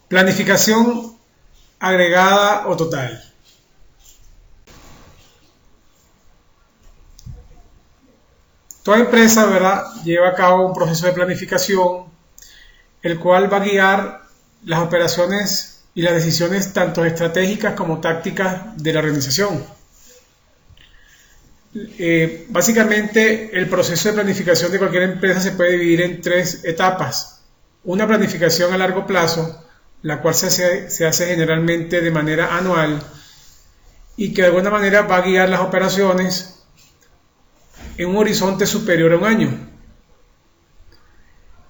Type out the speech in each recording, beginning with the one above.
Planificación agregada o total. Toda empresa, ¿verdad?, lleva a cabo un proceso de planificación, el cual va a guiar las operaciones y las decisiones tanto estratégicas como tácticas de la organización. Básicamente, el proceso de planificación de cualquier empresa se puede dividir en tres etapas. Una planificación a largo plazo, la cual se hace generalmente de manera anual y que de alguna manera va a guiar las operaciones en un horizonte superior a un año.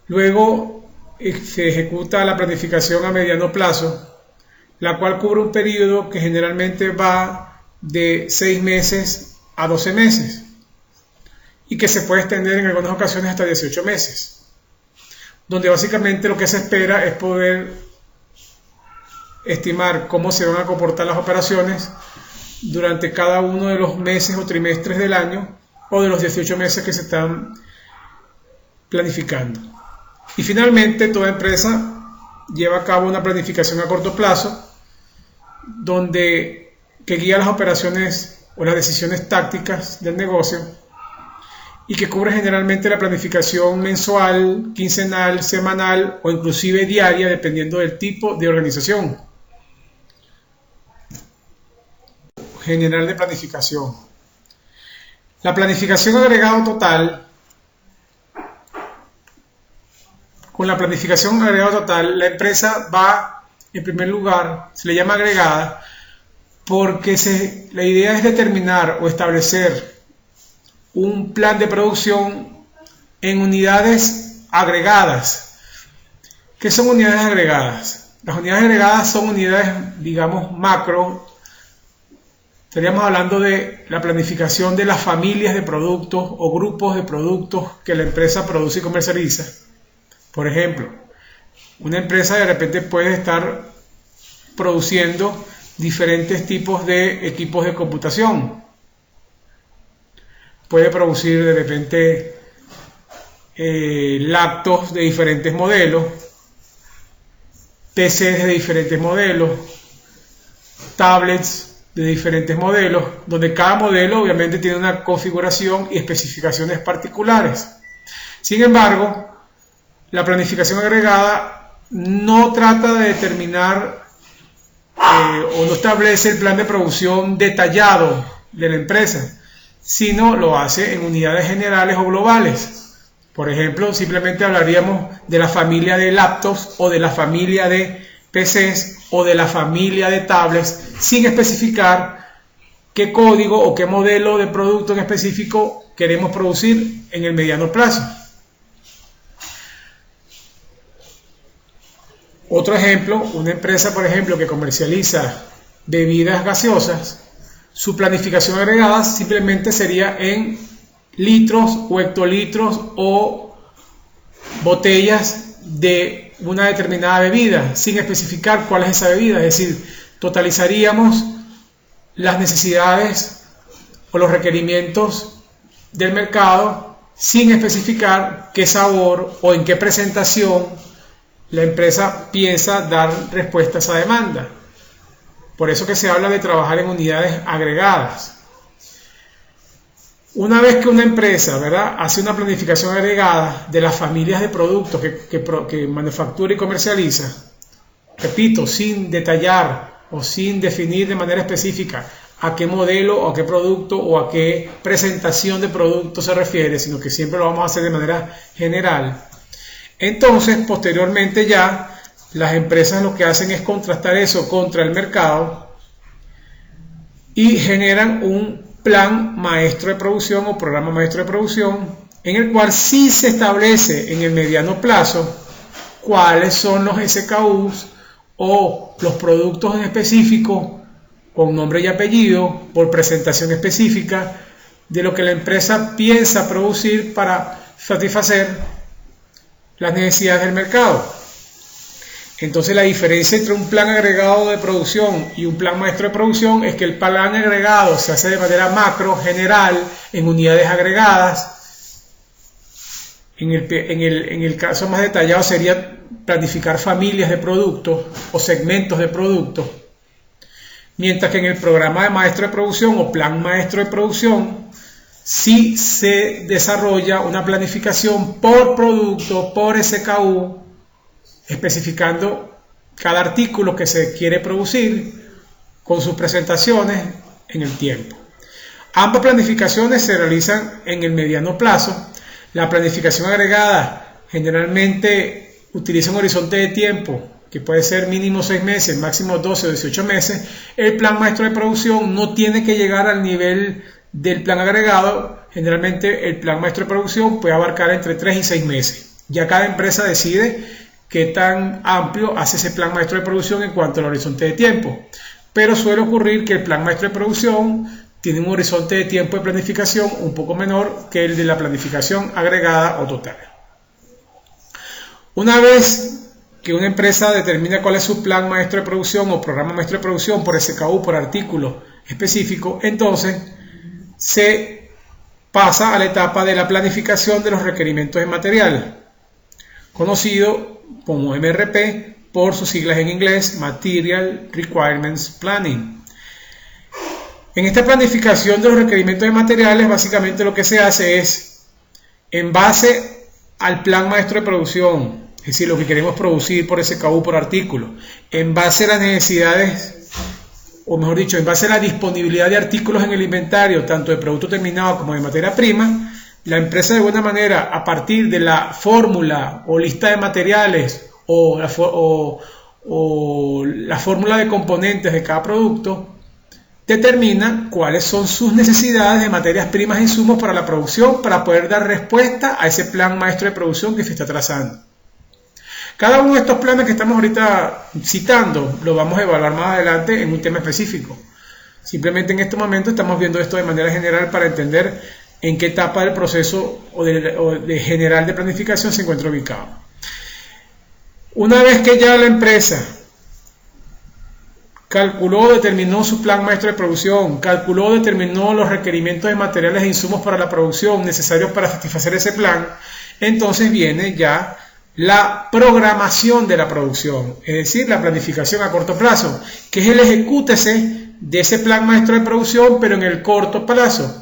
Luego se ejecuta la planificación a mediano plazo, la cual cubre un periodo que generalmente va de 6 meses a 12 meses y que se puede extender en algunas ocasiones hasta 18 meses, donde básicamente lo que se espera es poder estimar cómo se van a comportar las operaciones durante cada uno de los meses o trimestres del año o de los 18 meses que se están planificando. Y finalmente, toda empresa lleva a cabo una planificación a corto plazo que guía las operaciones o las decisiones tácticas del negocio y que cubre generalmente la planificación mensual, quincenal, semanal o inclusive diaria, dependiendo del tipo de organización general de planificación. La planificación agregado total. Con la planificación agregado total, la empresa va, en primer lugar, se le llama agregada, porque la idea es determinar o establecer un plan de producción en unidades agregadas. ¿Qué son unidades agregadas? Las unidades agregadas son unidades, digamos, macro. Estaríamos hablando de la planificación de las familias de productos o grupos de productos que la empresa produce y comercializa. Por ejemplo, una empresa de repente puede estar produciendo diferentes tipos de equipos de computación. Puede producir de repente laptops de diferentes modelos, PCs de diferentes modelos, tablets de diferentes modelos, donde cada modelo obviamente tiene una configuración y especificaciones particulares. Sin embargo, la planificación agregada no trata de determinar o no establece el plan de producción detallado de la empresa, sino lo hace en unidades generales o globales. Por ejemplo, simplemente hablaríamos de la familia de laptops o de la familia de PCs o de la familia de tablets, sin especificar qué código o qué modelo de producto en específico queremos producir en el mediano plazo. Otro ejemplo, una empresa, por ejemplo, que comercializa bebidas gaseosas, su planificación agregada simplemente sería en litros o hectolitros o botellas de una determinada bebida, sin especificar cuál es esa bebida. Es decir, totalizaríamos las necesidades o los requerimientos del mercado sin especificar qué sabor o en qué presentación la empresa piensa dar respuesta a esa demanda. Por eso que se habla de trabajar en unidades agregadas. Una vez que una empresa, ¿verdad?, hace una planificación agregada de las familias de productos que manufactura y comercializa, repito, sin detallar o sin definir de manera específica a qué modelo o a qué producto o a qué presentación de producto se refiere, sino que siempre lo vamos a hacer de manera general, entonces posteriormente ya las empresas lo que hacen es contrastar eso contra el mercado y generan un plan maestro de producción o programa maestro de producción, en el cual sí se establece en el mediano plazo cuáles son los SKUs o los productos en específico con nombre y apellido, por presentación específica, de lo que la empresa piensa producir para satisfacer las necesidades del mercado. Entonces la diferencia entre un plan agregado de producción y un plan maestro de producción es que el plan agregado se hace de manera macro, general, en unidades agregadas, En el caso más detallado sería planificar familias de productos o segmentos de productos, mientras que en el programa de maestro de producción o plan maestro de producción sí se desarrolla una planificación por producto, por SKU, especificando cada artículo que se quiere producir con sus presentaciones en el tiempo. Ambas planificaciones se realizan en el mediano plazo. La planificación agregada generalmente utiliza un horizonte de tiempo que puede ser mínimo 6 meses, máximo 12 o 18 meses. El plan maestro de producción no tiene que llegar al nivel del plan agregado. Generalmente el plan maestro de producción puede abarcar entre 3 y 6 meses. Ya cada empresa decide qué tan amplio hace ese plan maestro de producción en cuanto al horizonte de tiempo. Pero suele ocurrir que el plan maestro de producción tiene un horizonte de tiempo de planificación un poco menor que el de la planificación agregada o total. Una vez que una empresa determina cuál es su plan maestro de producción o programa maestro de producción por SKU, por artículo específico, entonces se pasa a la etapa de la planificación de los requerimientos de material, conocido como MRP por sus siglas en inglés, Material Requirements Planning. En esta planificación de los requerimientos de materiales, básicamente lo que se hace es, en base al plan maestro de producción, es decir, lo que queremos producir por SKU, por artículo, en base a las necesidades, o mejor dicho, en base a la disponibilidad de artículos en el inventario, tanto de producto terminado como de materia prima, la empresa de buena manera, a partir de la fórmula o lista de materiales o la fórmula de componentes de cada producto, determina cuáles son sus necesidades de materias primas e insumos para la producción para poder dar respuesta a ese plan maestro de producción que se está trazando. Cada uno de estos planes que estamos ahorita citando lo vamos a evaluar más adelante en un tema específico. Simplemente en este momento estamos viendo esto de manera general para entender en qué etapa del proceso o de general de planificación se encuentra ubicado. Una vez que ya la empresa calculó, determinó su plan maestro de producción, calculó, determinó los requerimientos de materiales e insumos para la producción necesarios para satisfacer ese plan, entonces viene ya la programación de la producción, es decir, la planificación a corto plazo, que es el ejecútese de ese plan maestro de producción, pero en el corto plazo.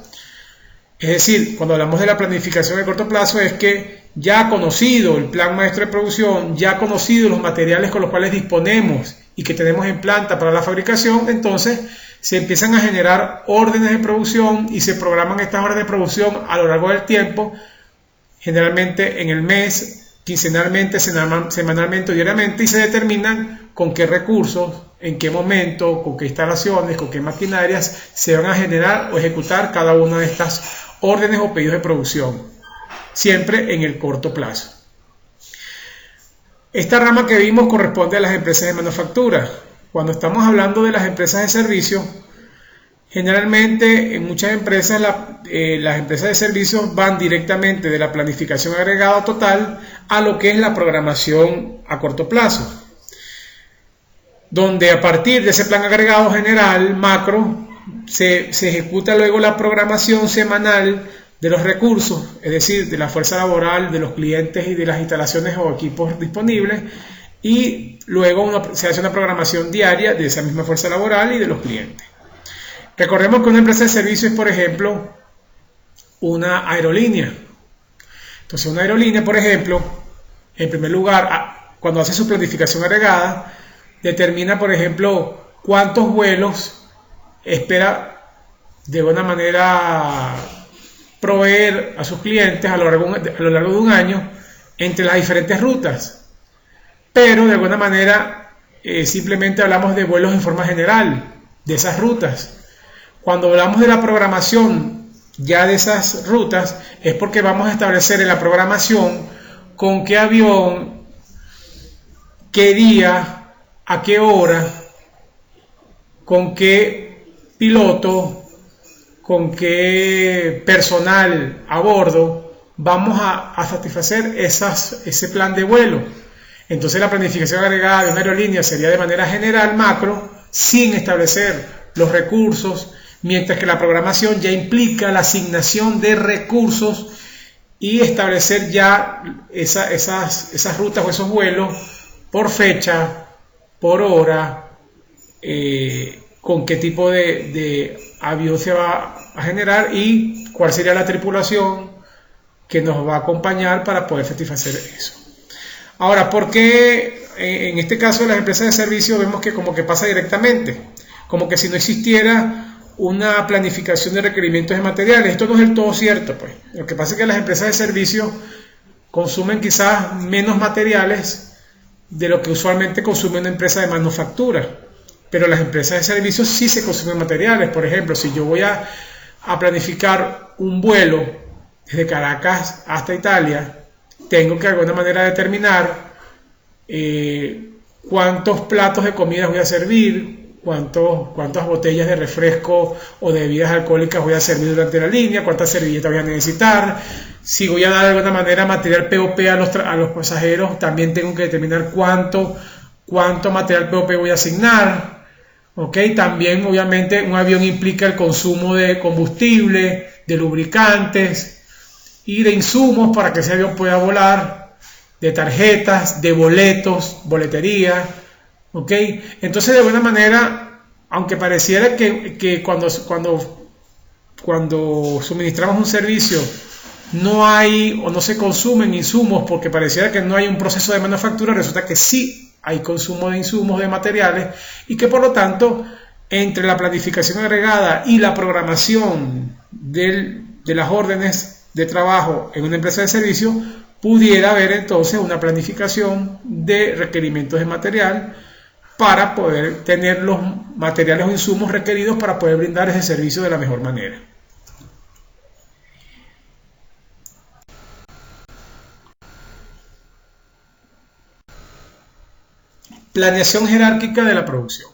Es decir, cuando hablamos de la planificación a corto plazo es que ya conocido el plan maestro de producción, ya conocido los materiales con los cuales disponemos y que tenemos en planta para la fabricación, entonces se empiezan a generar órdenes de producción y se programan estas órdenes de producción a lo largo del tiempo, generalmente en el mes, quincenalmente, semanalmente o diariamente, y se determinan con qué recursos, en qué momento, con qué instalaciones, con qué maquinarias se van a generar o ejecutar cada una de estas órdenes o pedidos de producción, siempre en el corto plazo. Esta rama que vimos corresponde a las empresas de manufactura. Cuando estamos hablando de las empresas de servicio, generalmente en muchas empresas las empresas de servicios van directamente de la planificación agregada total a lo que es la programación a corto plazo, donde a partir de ese plan agregado general macro se ejecuta luego la programación semanal de los recursos, es decir, de la fuerza laboral, de los clientes y de las instalaciones o equipos disponibles, y luego se hace una programación diaria de esa misma fuerza laboral y de los clientes. Recordemos que una empresa de servicios es, por ejemplo, una aerolínea. Entonces, una aerolínea, por ejemplo, en primer lugar, cuando hace su planificación agregada, determina, por ejemplo, cuántos vuelos espera de buena manera proveer a sus clientes a lo largo de un año entre las diferentes rutas. Pero de alguna manera simplemente hablamos de vuelos en forma general, de esas rutas. Cuando hablamos de la programación ya de esas rutas, es porque vamos a establecer en la programación con qué avión, qué día, a qué hora, con qué piloto, con qué personal a bordo vamos a satisfacer ese plan de vuelo. Entonces la planificación agregada de una aerolínea sería de manera general, macro, sin establecer los recursos, mientras que la programación ya implica la asignación de recursos y establecer ya esas rutas o esos vuelos por fecha, por hora, con qué tipo de avión se va a generar y cuál sería la tripulación que nos va a acompañar para poder satisfacer eso. Ahora, ¿por qué en este caso de las empresas de servicio vemos que como que pasa directamente? Como que si no existiera una planificación de requerimientos de materiales. Esto no es del todo cierto, pues. Lo que pasa es que las empresas de servicio consumen quizás menos materiales de lo que usualmente consume una empresa de manufactura. Pero las empresas de servicios sí se consumen materiales. Por ejemplo, si yo voy a planificar un vuelo desde Caracas hasta Italia, tengo que de alguna manera determinar cuántos platos de comida voy a servir, cuántas botellas de refresco o de bebidas alcohólicas voy a servir durante la línea, cuántas servilletas voy a necesitar, si voy a dar de alguna manera material POP a los pasajeros, también tengo que determinar cuánto material POP voy a asignar. Okay, también obviamente un avión implica el consumo de combustible, de lubricantes y de insumos para que ese avión pueda volar, de tarjetas, de boletos, boletería. Okay, entonces de alguna manera, aunque pareciera que cuando suministramos un servicio no hay o no se consumen insumos porque pareciera que no hay un proceso de manufactura, resulta que sí hay consumo de insumos, de materiales, y que por lo tanto entre la planificación agregada y la programación de las órdenes de trabajo en una empresa de servicio pudiera haber entonces una planificación de requerimientos de material para poder tener los materiales o insumos requeridos para poder brindar ese servicio de la mejor manera. Planeación jerárquica de la producción.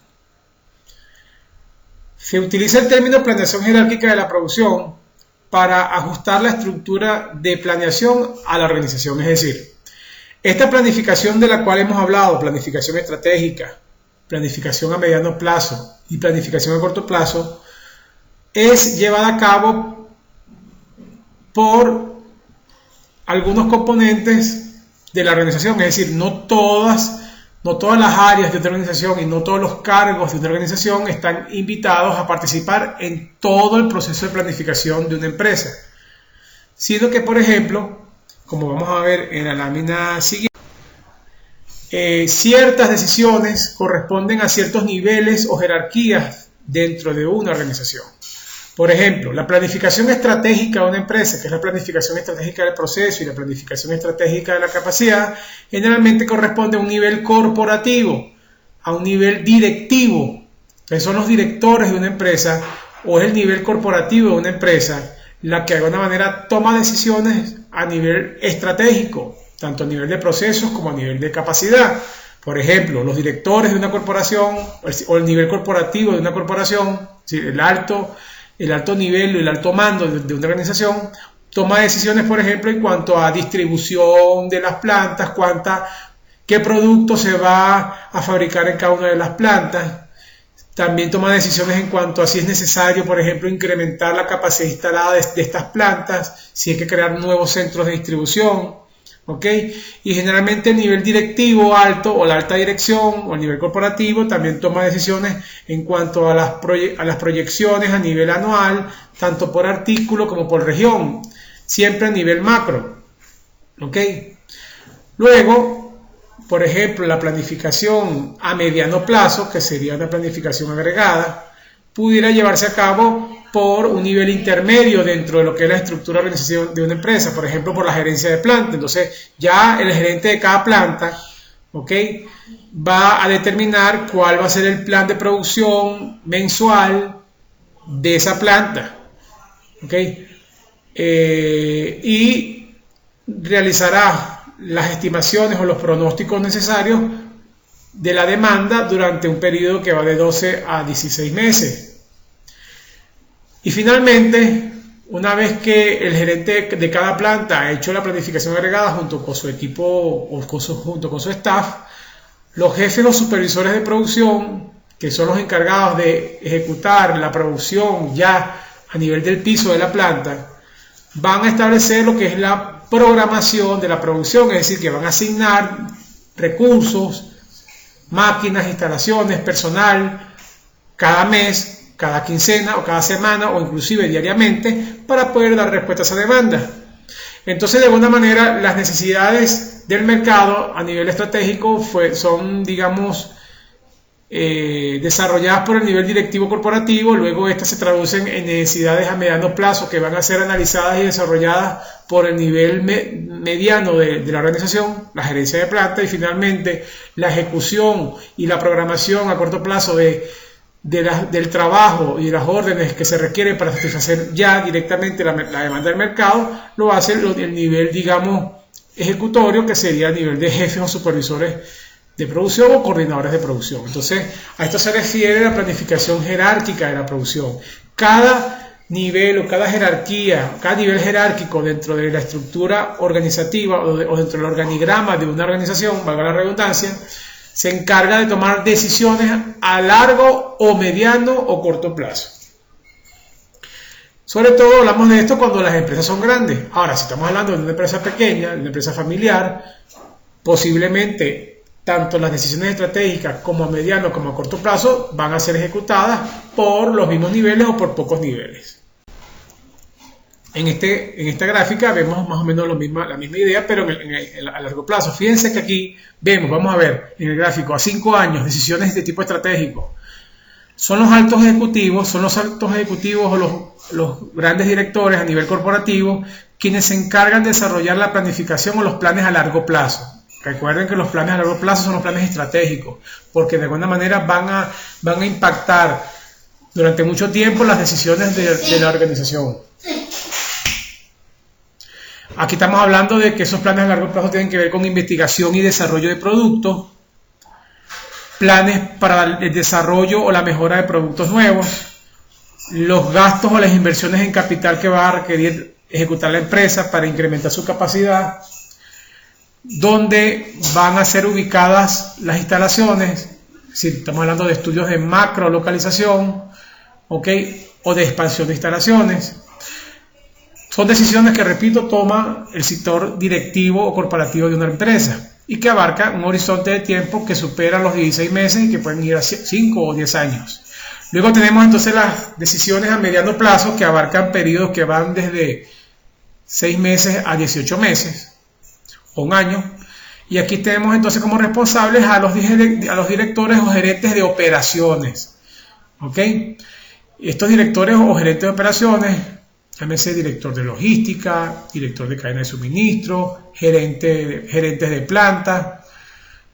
Se utiliza el término planeación jerárquica de la producción para ajustar la estructura de planeación a la organización. Es decir, esta planificación de la cual hemos hablado, planificación estratégica, planificación a mediano plazo y planificación a corto plazo, es llevada a cabo por algunos componentes de la organización. Es decir, no todas las áreas de otra organización y no todos los cargos de otra organización están invitados a participar en todo el proceso de planificación de una empresa, sino que, por ejemplo, como vamos a ver en la lámina siguiente, ciertas decisiones corresponden a ciertos niveles o jerarquías dentro de una organización. Por ejemplo, la planificación estratégica de una empresa, que es la planificación estratégica del proceso y la planificación estratégica de la capacidad, generalmente corresponde a un nivel corporativo, a un nivel directivo. Entonces son los directores de una empresa o es el nivel corporativo de una empresa la que de alguna manera toma decisiones a nivel estratégico, tanto a nivel de procesos como a nivel de capacidad. Por ejemplo, los directores de una corporación o el nivel corporativo de una corporación, el alto nivel o el alto mando de una organización, toma decisiones, por ejemplo, en cuanto a distribución de las plantas, qué producto se va a fabricar en cada una de las plantas. También toma decisiones en cuanto a si es necesario, por ejemplo, incrementar la capacidad instalada de estas plantas, si hay que crear nuevos centros de distribución. ¿Okay? Y generalmente el nivel directivo alto o la alta dirección o el nivel corporativo también toma decisiones en cuanto a las proyecciones a nivel anual, tanto por artículo como por región, siempre a nivel macro. ¿Okay? Luego, por ejemplo, la planificación a mediano plazo, que sería una planificación agregada, pudiera llevarse a cabo por un nivel intermedio dentro de lo que es la estructura de organización de una empresa, por ejemplo, por la gerencia de planta. Entonces, ya el gerente de cada planta, ¿okay?, va a determinar cuál va a ser el plan de producción mensual de esa planta, ¿okay? Y realizará las estimaciones o los pronósticos necesarios de la demanda durante un periodo que va de 12 a 16 meses. Y finalmente, una vez que el gerente de cada planta ha hecho la planificación agregada junto con su equipo o junto con su staff, los jefes o supervisores de producción, que son los encargados de ejecutar la producción ya a nivel del piso de la planta, van a establecer lo que es la programación de la producción, es decir, que van a asignar recursos, máquinas, instalaciones, personal, cada mes, cada quincena o cada semana o inclusive diariamente para poder dar respuesta a esa demanda. Entonces, de alguna manera, las necesidades del mercado a nivel estratégico son, digamos, desarrolladas por el nivel directivo corporativo, luego estas se traducen en necesidades a mediano plazo que van a ser analizadas y desarrolladas por el nivel mediano de la organización, la gerencia de planta, y finalmente la ejecución y la programación a corto plazo del trabajo y de las órdenes que se requieren para satisfacer ya directamente la demanda del mercado, lo hace el nivel, digamos, ejecutorio, que sería el nivel de jefes o supervisores de producción o coordinadores de producción. Entonces, a esto se refiere la planificación jerárquica de la producción. Cada nivel o cada jerarquía, cada nivel jerárquico dentro de la estructura organizativa o dentro del organigrama de una organización, valga la redundancia, se encarga de tomar decisiones a largo o mediano o corto plazo. Sobre todo hablamos de esto cuando las empresas son grandes. Ahora, si estamos hablando de una empresa pequeña, de una empresa familiar, posiblemente tanto las decisiones estratégicas como a mediano como a corto plazo van a ser ejecutadas por los mismos niveles o por pocos niveles. En esta gráfica vemos más o menos la misma idea, pero a largo plazo. Fíjense que aquí vamos a ver en el gráfico a 5 años decisiones de tipo estratégico. Son los altos ejecutivos o los grandes directores a nivel corporativo quienes se encargan de desarrollar la planificación o los planes a largo plazo. Recuerden que los planes a largo plazo son los planes estratégicos, porque de alguna manera van a impactar durante mucho tiempo las decisiones de la organización. Aquí estamos hablando de que esos planes a largo plazo tienen que ver con investigación y desarrollo de productos, planes para el desarrollo o la mejora de productos nuevos, los gastos o las inversiones en capital que va a requerir ejecutar la empresa para incrementar su capacidad, donde van a ser ubicadas las instalaciones, si estamos hablando de estudios de macro localización, o de expansión de instalaciones. Son decisiones que, repito, toma el sector directivo o corporativo de una empresa y que abarca un horizonte de tiempo que supera los 16 meses y que pueden ir a 5 o 10 años. Luego tenemos entonces las decisiones a mediano plazo que abarcan periodos que van desde 6 meses a 18 meses. Un año, y aquí tenemos entonces como responsables a los directores o gerentes de operaciones. Estos directores o gerentes de operaciones, llámese director de logística, director de cadena de suministro, gerentes de planta,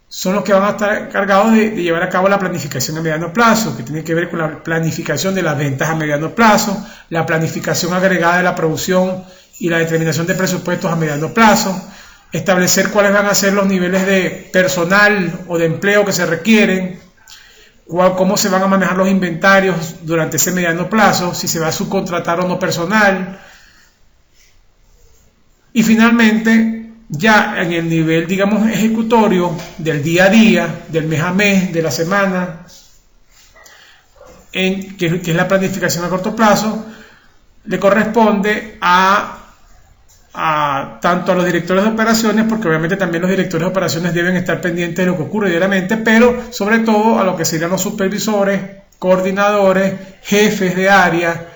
son los que van a estar encargados de llevar a cabo la planificación a mediano plazo, que tiene que ver con la planificación de las ventas a mediano plazo, la planificación agregada de la producción y la determinación de presupuestos a mediano plazo, establecer cuáles van a ser los niveles de personal o de empleo que se requieren, cómo se van a manejar los inventarios durante ese mediano plazo, si se va a subcontratar o no personal. Y finalmente, ya en el nivel, digamos, ejecutorio del día a día, del mes a mes, de la semana, que es la planificación a corto plazo, le corresponde tanto a los directores de operaciones, porque obviamente también los directores de operaciones deben estar pendientes de lo que ocurre diariamente, pero sobre todo a lo que serían los supervisores, coordinadores, jefes de área,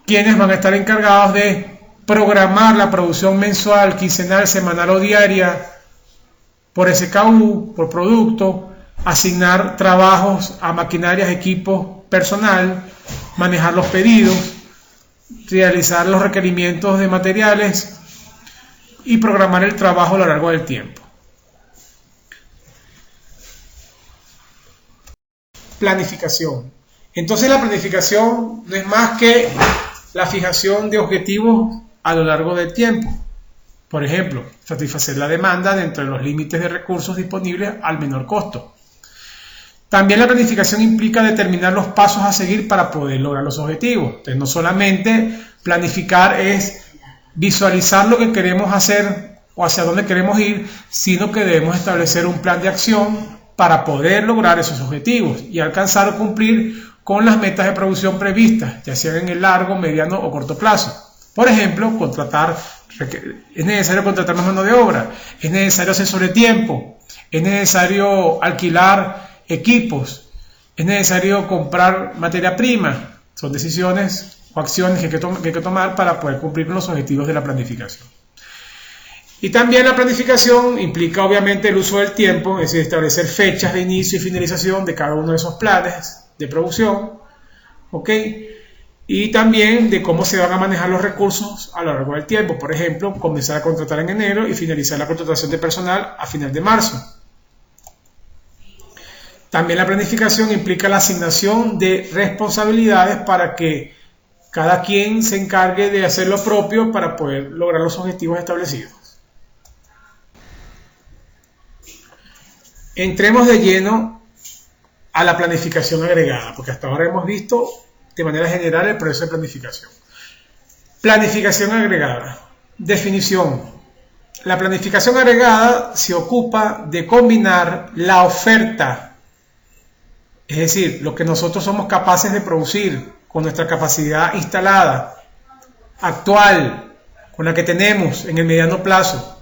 quienes van a estar encargados de programar la producción mensual, quincenal, semanal o diaria por SKU, por producto, asignar trabajos a maquinarias, equipos, personal, manejar los pedidos, realizar los requerimientos de materiales y programar el trabajo a lo largo del tiempo. Planificación. Entonces la planificación no es más que la fijación de objetivos a lo largo del tiempo. Por ejemplo, satisfacer la demanda dentro de los límites de recursos disponibles al menor costo. También la planificación implica determinar los pasos a seguir para poder lograr los objetivos. Entonces, no solamente planificar es visualizar lo que queremos hacer o hacia dónde queremos ir, sino que debemos establecer un plan de acción para poder lograr esos objetivos y alcanzar o cumplir con las metas de producción previstas, ya sea en el largo, mediano o corto plazo. Por ejemplo, es necesario contratar más mano de obra, es necesario hacer sobre tiempo, es necesario alquilar equipos, es necesario comprar materia prima. Son decisiones o acciones que hay que tomar para poder cumplir con los objetivos de la planificación. Y también la planificación implica obviamente el uso del tiempo, es decir, establecer fechas de inicio y finalización de cada uno de esos planes de producción, ¿ok? Y también de cómo se van a manejar los recursos a lo largo del tiempo. Por ejemplo, comenzar a contratar en enero y finalizar la contratación de personal a final de marzo. También la planificación implica la asignación de responsabilidades para que cada quien se encargue de hacer lo propio para poder lograr los objetivos establecidos. Entremos de lleno a la planificación agregada, porque hasta ahora hemos visto de manera general el proceso de planificación. Planificación agregada. Definición. La planificación agregada se ocupa de combinar la oferta, es decir, lo que nosotros somos capaces de producir con nuestra capacidad instalada, actual, con la que tenemos en el mediano plazo,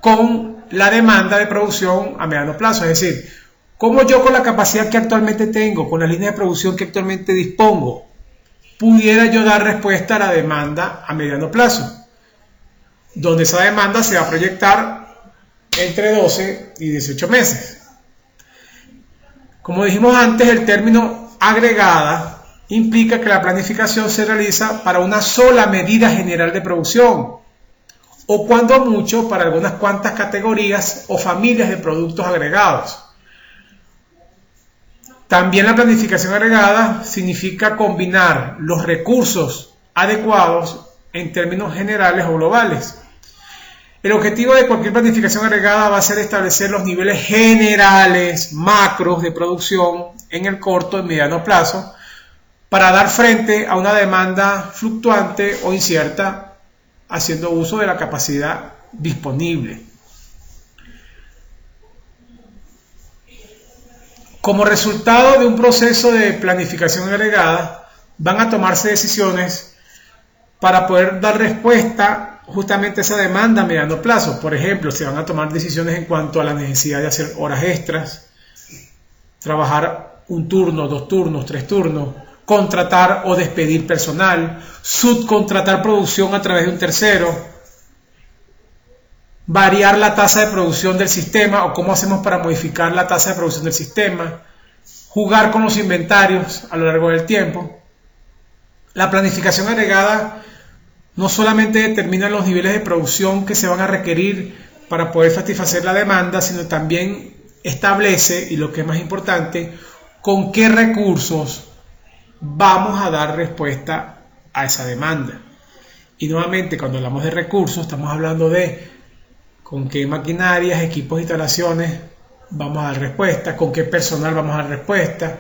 con la demanda de producción a mediano plazo, es decir, cómo yo con la capacidad que actualmente tengo, con la línea de producción que actualmente dispongo, pudiera yo dar respuesta a la demanda a mediano plazo, donde esa demanda se va a proyectar entre 12 y 18 meses. Como dijimos antes, el término agregada implica que la planificación se realiza para una sola medida general de producción, o cuando mucho para algunas cuantas categorías o familias de productos agregados. También la planificación agregada significa combinar los recursos adecuados en términos generales o globales. El objetivo de cualquier planificación agregada va a ser establecer los niveles generales, macros de producción en el corto y mediano plazo para dar frente a una demanda fluctuante o incierta, haciendo uso de la capacidad disponible. Como resultado de un proceso de planificación agregada, van a tomarse decisiones para poder dar respuesta justamente a esa demanda a mediano plazo. Por ejemplo, se van a tomar decisiones en cuanto a la necesidad de hacer horas extras, trabajar un turno, 2 turnos, 3 turnos, contratar o despedir personal, subcontratar producción a través de un tercero, variar la tasa de producción del sistema o cómo hacemos para modificar la tasa de producción del sistema, jugar con los inventarios a lo largo del tiempo. La planificación agregada no solamente determina los niveles de producción que se van a requerir para poder satisfacer la demanda, sino también establece, y lo que es más importante, con qué recursos vamos a dar respuesta a esa demanda. Y nuevamente, cuando hablamos de recursos, estamos hablando de con qué maquinarias, equipos, instalaciones vamos a dar respuesta, con qué personal vamos a dar respuesta,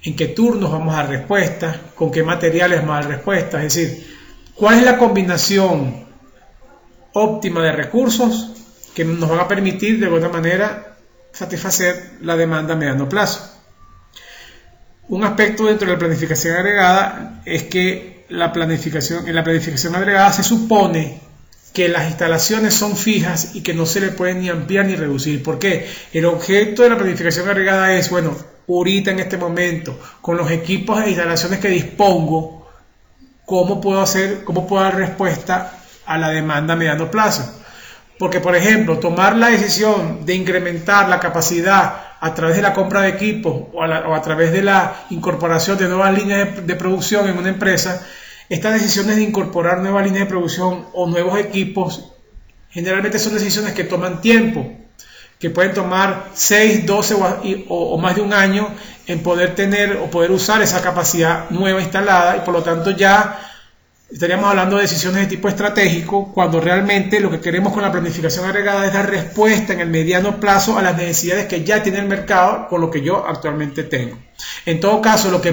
en qué turnos vamos a dar respuesta, con qué materiales vamos a dar respuesta. Es decir, cuál es la combinación óptima de recursos que nos van a permitir de alguna manera satisfacer la demanda a mediano plazo. Un aspecto dentro de la planificación agregada es que en la planificación agregada se supone que las instalaciones son fijas y que no se le pueden ni ampliar ni reducir. ¿Por qué? El objeto de la planificación agregada es, bueno, ahorita en este momento, con los equipos e instalaciones que dispongo, ¿cómo puedo dar respuesta a la demanda a mediano plazo? Porque, por ejemplo, tomar la decisión de incrementar la capacidad a través de la compra de equipos o a través de la incorporación de nuevas líneas de producción en una empresa, estas decisiones de incorporar nuevas líneas de producción o nuevos equipos generalmente son decisiones que toman tiempo, que pueden tomar 6, 12 o más de un año en poder tener o poder usar esa capacidad nueva instalada, y por lo tanto ya estaríamos hablando de decisiones de tipo estratégico, cuando realmente lo que queremos con la planificación agregada es dar respuesta en el mediano plazo a las necesidades que ya tiene el mercado con lo que yo actualmente tengo. En todo caso, lo que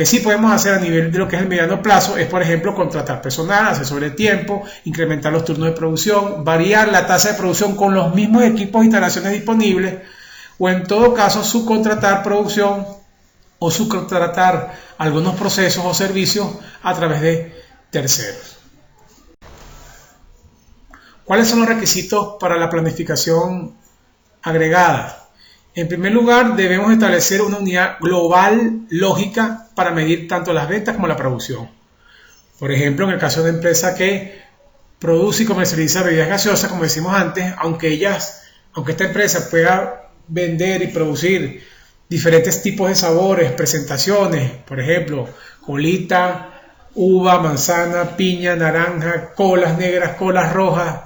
sí podemos hacer a nivel de lo que es el mediano plazo es, por ejemplo, contratar personal, hacer sobre tiempo, incrementar los turnos de producción, variar la tasa de producción con los mismos equipos e instalaciones disponibles, o en todo caso subcontratar producción o subcontratar algunos procesos o servicios a través de terceros. ¿Cuáles son los requisitos para la planificación agregada? En primer lugar, debemos establecer una unidad global lógica para medir tanto las ventas como la producción. Por ejemplo, en el caso de una empresa que produce y comercializa bebidas gaseosas, como decimos antes, aunque esta empresa pueda vender y producir diferentes tipos de sabores, presentaciones, por ejemplo, colita, uva, manzana, piña, naranja, colas negras, colas rojas,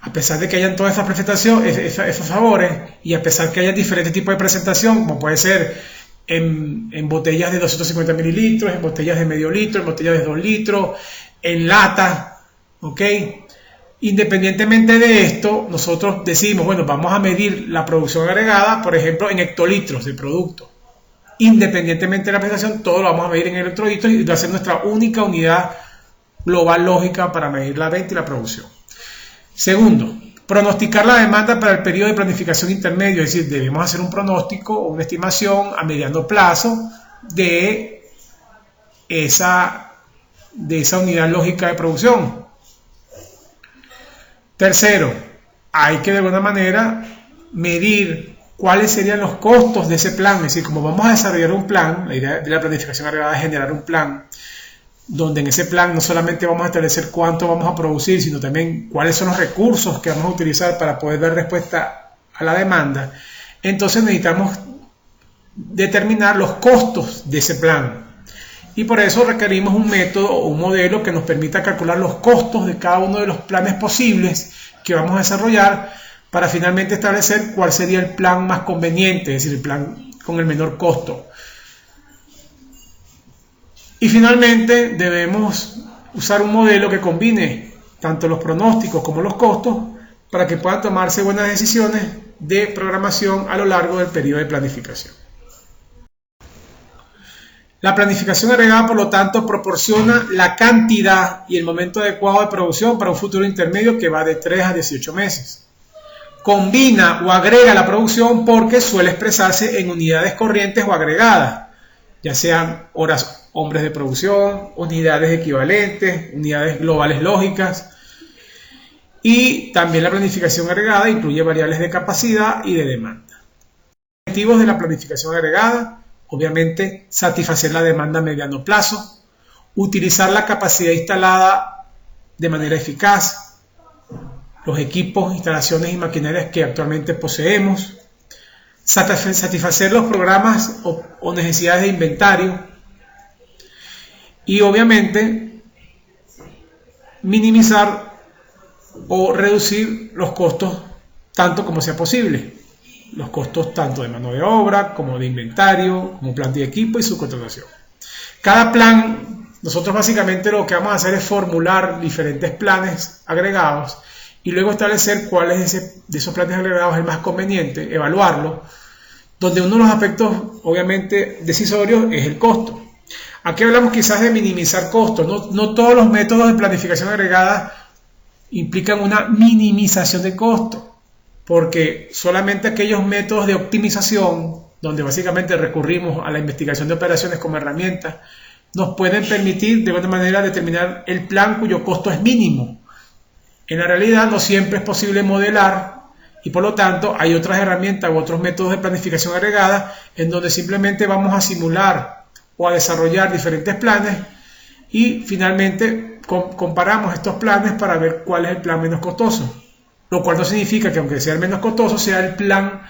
a pesar de que hayan todas estas presentaciones, esos sabores, y a pesar que haya diferentes tipos de presentación, como puede ser en botellas de 250 mililitros, en botellas de medio litro, en botellas de 2 litros, en lata, ¿ok? Independientemente de esto, nosotros decimos, bueno, vamos a medir la producción agregada, por ejemplo, en hectolitros de producto. Independientemente de la presentación, todo lo vamos a medir en hectolitros y va a ser nuestra única unidad global lógica para medir la venta y la producción. Segundo, pronosticar la demanda para el periodo de planificación intermedio, es decir, debemos hacer un pronóstico o una estimación a mediano plazo de esa unidad lógica de producción. Tercero, hay que de alguna manera medir cuáles serían los costos de ese plan, es decir, como vamos a desarrollar un plan, la idea de la planificación agregada es generar un plan donde en ese plan no solamente vamos a establecer cuánto vamos a producir, sino también cuáles son los recursos que vamos a utilizar para poder dar respuesta a la demanda. Entonces necesitamos determinar los costos de ese plan. Y por eso requerimos un método o un modelo que nos permita calcular los costos de cada uno de los planes posibles que vamos a desarrollar para finalmente establecer cuál sería el plan más conveniente, es decir, el plan con el menor costo. Y finalmente debemos usar un modelo que combine tanto los pronósticos como los costos para que puedan tomarse buenas decisiones de programación a lo largo del periodo de planificación. La planificación agregada, por lo tanto, proporciona la cantidad y el momento adecuado de producción para un futuro intermedio que va de 3 a 18 meses. Combina o agrega la producción porque suele expresarse en unidades corrientes o agregadas, ya sean hombres de producción, unidades equivalentes, unidades globales lógicas. Y también la planificación agregada incluye variables de capacidad y de demanda. Objetivos de la planificación agregada: obviamente, satisfacer la demanda a mediano plazo, utilizar la capacidad instalada de manera eficaz, los equipos, instalaciones y maquinarias que actualmente poseemos, satisfacer los programas o necesidades de inventario y obviamente minimizar o reducir los costos tanto como sea posible. Los costos tanto de mano de obra, como de inventario, como planta y equipo y subcontratación. Cada plan, nosotros básicamente lo que vamos a hacer es formular diferentes planes agregados y luego establecer cuál es de esos planes agregados el más conveniente, evaluarlo, donde uno de los aspectos obviamente decisorios es el costo. Aquí hablamos quizás de minimizar costos, no todos los métodos de planificación agregada implican una minimización de costos, porque solamente aquellos métodos de optimización, donde básicamente recurrimos a la investigación de operaciones como herramienta, nos pueden permitir de alguna manera determinar el plan cuyo costo es mínimo. En la realidad no siempre es posible modelar y por lo tanto hay otras herramientas u otros métodos de planificación agregada en donde simplemente vamos a simular o a desarrollar diferentes planes y finalmente comparamos estos planes para ver cuál es el plan menos costoso. Lo cual no significa que aunque sea el menos costoso, sea el plan,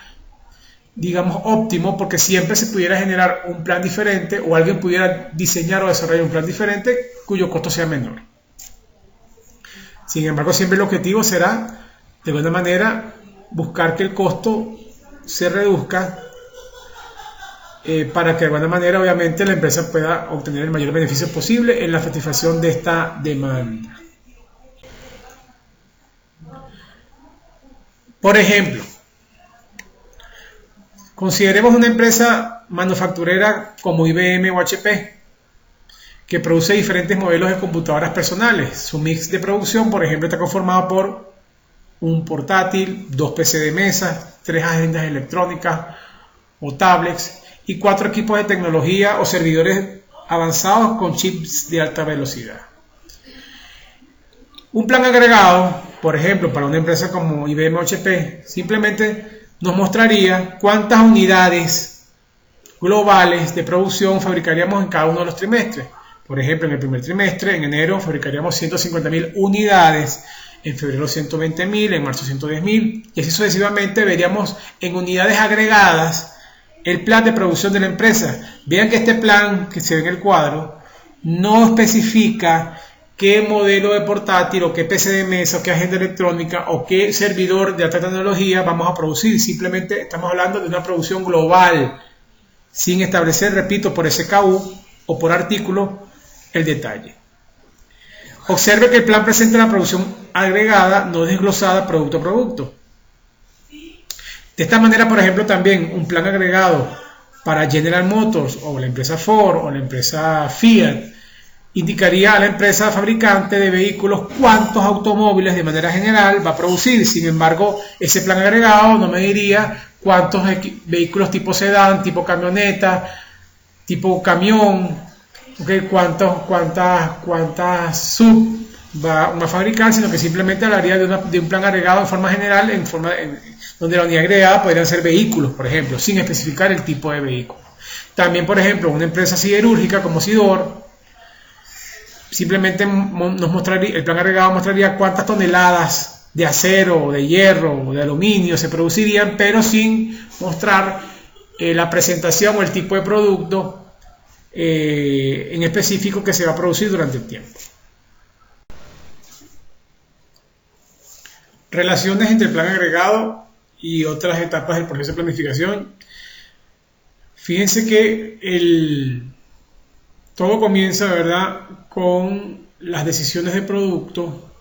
digamos, óptimo, porque siempre se pudiera generar un plan diferente o alguien pudiera diseñar o desarrollar un plan diferente cuyo costo sea menor. Sin embargo, siempre el objetivo será, de alguna manera, buscar que el costo se reduzca para que de alguna manera, obviamente, la empresa pueda obtener el mayor beneficio posible en la satisfacción de esta demanda. Por ejemplo, consideremos una empresa manufacturera como IBM o HP, que produce diferentes modelos de computadoras personales. Su mix de producción, por ejemplo, está conformado por un portátil, 2 PC de mesa, 3 agendas electrónicas o tablets y 4 equipos de tecnología o servidores avanzados con chips de alta velocidad. Un plan agregado, por ejemplo, para una empresa como IBM HP, simplemente nos mostraría cuántas unidades globales de producción fabricaríamos en cada uno de los trimestres. Por ejemplo, en el primer trimestre, en enero, fabricaríamos 150.000 unidades, en febrero 120.000, en marzo 110.000, y así sucesivamente veríamos en unidades agregadas el plan de producción de la empresa. Vean que este plan que se ve en el cuadro no especifica qué modelo de portátil o qué PC de mesa o qué agenda electrónica o qué servidor de alta tecnología vamos a producir. Simplemente estamos hablando de una producción global, sin establecer, repito, por SKU o por artículo el detalle. Observe que el plan presenta la producción agregada, no desglosada producto a producto. De esta manera, por ejemplo, también un plan agregado para General Motors o la empresa Ford o la empresa Fiat indicaría a la empresa fabricante de vehículos cuántos automóviles de manera general va a producir. Sin embargo, ese plan agregado no me diría cuántos vehículos tipo sedán, tipo camioneta, tipo camión, okay, cuántas sub va a fabricar, sino que simplemente hablaría de un plan agregado en forma general, donde la unidad agregada podrían ser vehículos, por ejemplo, sin especificar el tipo de vehículo. También, por ejemplo, una empresa siderúrgica como Sidor, simplemente nos mostraría, el plan agregado mostraría cuántas toneladas de acero, de hierro, de aluminio se producirían, pero sin mostrar la presentación o el tipo de producto en específico que se va a producir durante el tiempo. Relaciones entre el plan agregado y otras etapas del proceso de planificación. Fíjense que todo comienza, ¿verdad?, con las decisiones de producto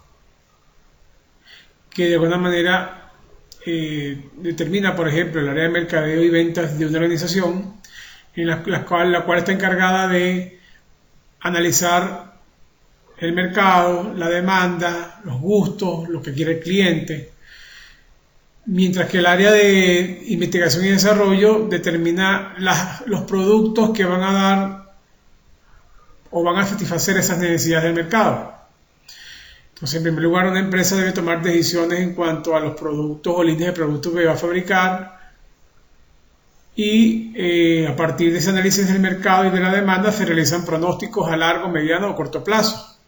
que de alguna manera determina, por ejemplo, el área de mercadeo y ventas de una organización, en la cual está encargada de analizar el mercado, la demanda, los gustos, lo que quiere el cliente, mientras que el área de investigación y desarrollo determina los productos que van a dar o van a satisfacer esas necesidades del mercado. Entonces, en primer lugar, una empresa debe tomar decisiones en cuanto a los productos o líneas de productos que va a fabricar, y a partir de ese análisis del mercado y de la demanda se realizan pronósticos a largo, mediano o corto plazo.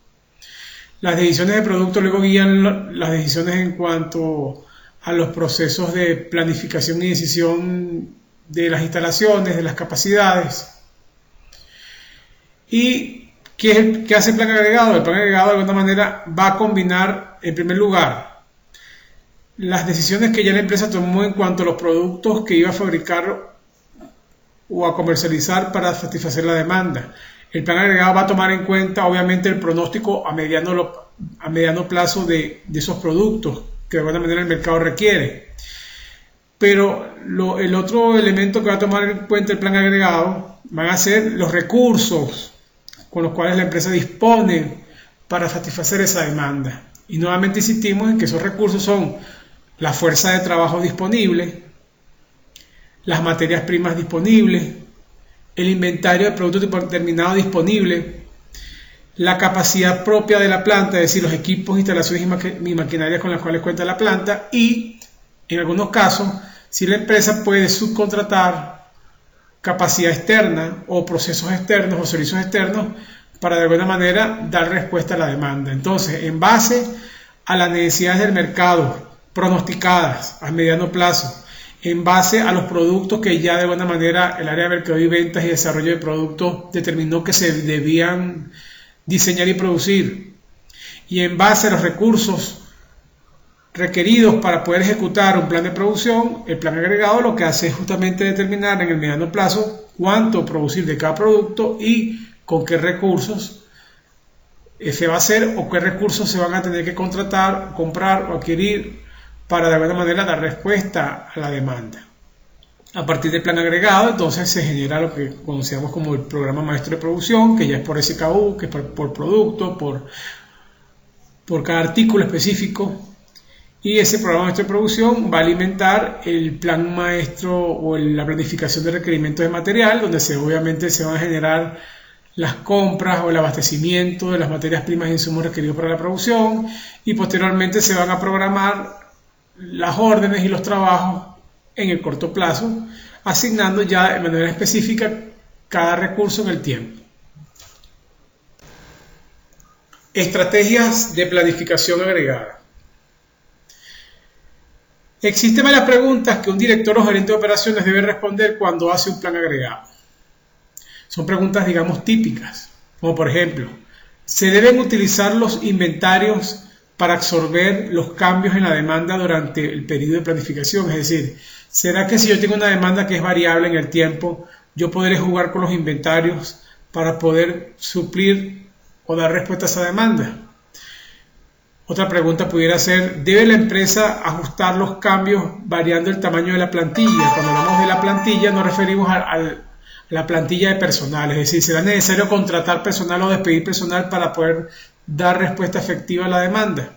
Las decisiones de producto luego guían las decisiones en cuanto a los procesos de planificación y decisión de las instalaciones, de las capacidades. ¿Y qué hace el plan agregado? El plan agregado de alguna manera va a combinar, en primer lugar, las decisiones que ya la empresa tomó en cuanto a los productos que iba a fabricar o a comercializar para satisfacer la demanda. El plan agregado va a tomar en cuenta, obviamente, el pronóstico a mediano plazo de esos productos que de alguna manera el mercado requiere. Pero el otro elemento que va a tomar en cuenta el plan agregado van a ser los recursos con los cuales la empresa dispone para satisfacer esa demanda. Y nuevamente insistimos en que esos recursos son la fuerza de trabajo disponible, las materias primas disponibles, el inventario de productos terminados disponible, la capacidad propia de la planta, es decir, los equipos, instalaciones y maquinarias con las cuales cuenta la planta, y en algunos casos, si la empresa puede subcontratar capacidad externa o procesos externos o servicios externos para de alguna manera dar respuesta a la demanda. Entonces, en base a las necesidades del mercado pronosticadas a mediano plazo, en base a los productos que ya de alguna manera el área de mercado y ventas y desarrollo de productos determinó que se debían diseñar y producir, y en base a los recursos requeridos para poder ejecutar un plan de producción, el plan agregado lo que hace es justamente determinar en el mediano plazo cuánto producir de cada producto y con qué recursos se va a hacer o qué recursos se van a tener que contratar, comprar o adquirir para de alguna manera dar respuesta a la demanda. A partir del plan agregado, entonces se genera lo que conocemos como el programa maestro de producción, que ya es por SKU, que es por producto, por cada artículo específico. Y ese programa maestro de producción va a alimentar el plan maestro o la planificación de requerimientos de material, donde obviamente se van a generar las compras o el abastecimiento de las materias primas e insumos requeridos para la producción, y posteriormente se van a programar las órdenes y los trabajos en el corto plazo, asignando ya de manera específica cada recurso en el tiempo. Estrategias de planificación agregada. Existen varias preguntas que un director o gerente de operaciones debe responder cuando hace un plan agregado. Son preguntas, digamos, típicas, como por ejemplo, ¿se deben utilizar los inventarios para absorber los cambios en la demanda durante el periodo de planificación? Es decir, ¿será que si yo tengo una demanda que es variable en el tiempo, yo podré jugar con los inventarios para poder suplir o dar respuesta a esa demanda? Otra pregunta pudiera ser, ¿debe la empresa ajustar los cambios variando el tamaño de la plantilla? Cuando hablamos de la plantilla nos referimos a la plantilla de personal, es decir, ¿será necesario contratar personal o despedir personal para poder dar respuesta efectiva a la demanda?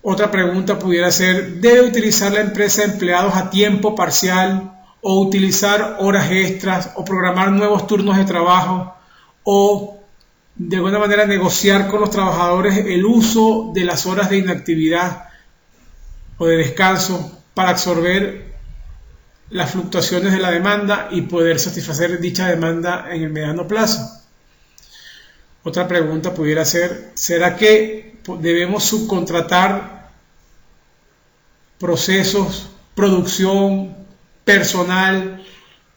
Otra pregunta pudiera ser, ¿debe utilizar la empresa empleados a tiempo parcial o utilizar horas extras o programar nuevos turnos de trabajo o de alguna manera negociar con los trabajadores el uso de las horas de inactividad o de descanso para absorber las fluctuaciones de la demanda y poder satisfacer dicha demanda en el mediano plazo? Otra pregunta pudiera ser, ¿será que debemos subcontratar procesos, producción, personal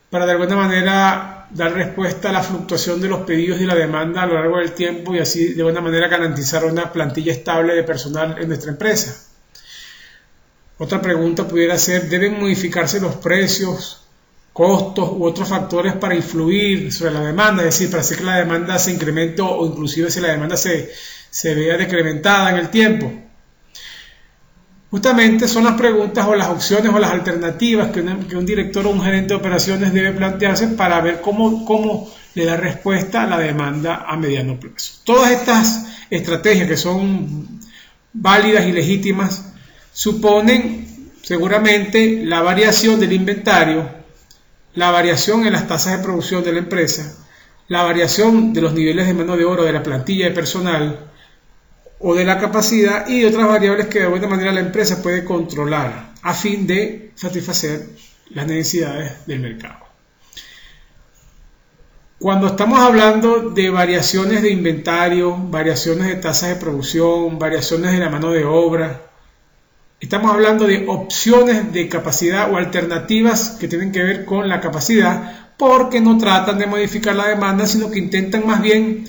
para de alguna manera dar respuesta a la fluctuación de los pedidos y la demanda a lo largo del tiempo y así de alguna manera garantizar una plantilla estable de personal en nuestra empresa? Otra pregunta pudiera ser, ¿deben modificarse los precios, costos u otros factores para influir sobre la demanda? Es decir, para hacer que la demanda se incremente o inclusive si la demanda se vea decrementada en el tiempo. Justamente son las preguntas o las opciones o las alternativas que un director o un gerente de operaciones debe plantearse para ver cómo le da respuesta a la demanda a mediano plazo. Todas estas estrategias que son válidas y legítimas suponen seguramente la variación del inventario, la variación en las tasas de producción de la empresa, la variación de los niveles de mano de obra de la plantilla de personal o de la capacidad y otras variables que de alguna manera la empresa puede controlar a fin de satisfacer las necesidades del mercado. Cuando estamos hablando de variaciones de inventario, variaciones de tasas de producción, variaciones de la mano de obra, estamos hablando de opciones de capacidad o alternativas que tienen que ver con la capacidad, porque no tratan de modificar la demanda, sino que intentan más bien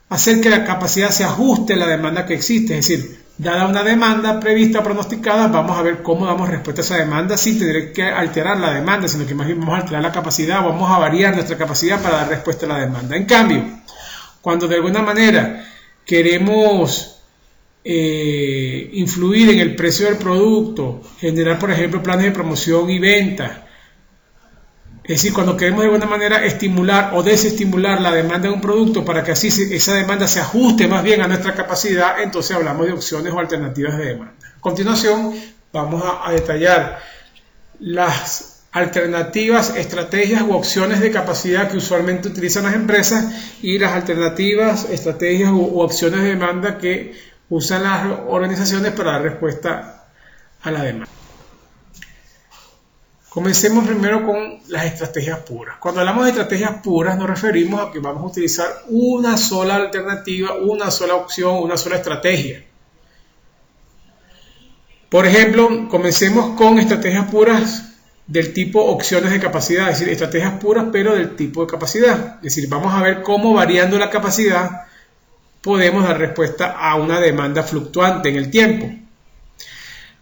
hacer que la capacidad se ajuste a la demanda que existe. Es decir, dada una demanda prevista, pronosticada, vamos a ver cómo damos respuesta a esa demanda sin tener que alterar la demanda, sino que más bien vamos a alterar la capacidad, vamos a variar nuestra capacidad para dar respuesta a la demanda. En cambio, cuando de alguna manera queremos influir en el precio del producto, generar por ejemplo planes de promoción y venta, es decir, cuando queremos de alguna manera estimular o desestimular la demanda de un producto para que así esa demanda se ajuste más bien a nuestra capacidad, entonces hablamos de opciones o alternativas de demanda. A continuación vamos a detallar las alternativas, estrategias u opciones de capacidad que usualmente utilizan las empresas y las alternativas, estrategias u opciones de demanda que usan las organizaciones para dar respuesta a la demanda. Comencemos primero con las estrategias puras. Cuando hablamos de estrategias puras nos referimos a que vamos a utilizar una sola alternativa, una sola opción, una sola estrategia. Por ejemplo, comencemos con estrategias puras del tipo opciones de capacidad, es decir, estrategias puras pero del tipo de capacidad. Es decir, vamos a ver cómo variando la capacidad podemos dar respuesta a una demanda fluctuante en el tiempo.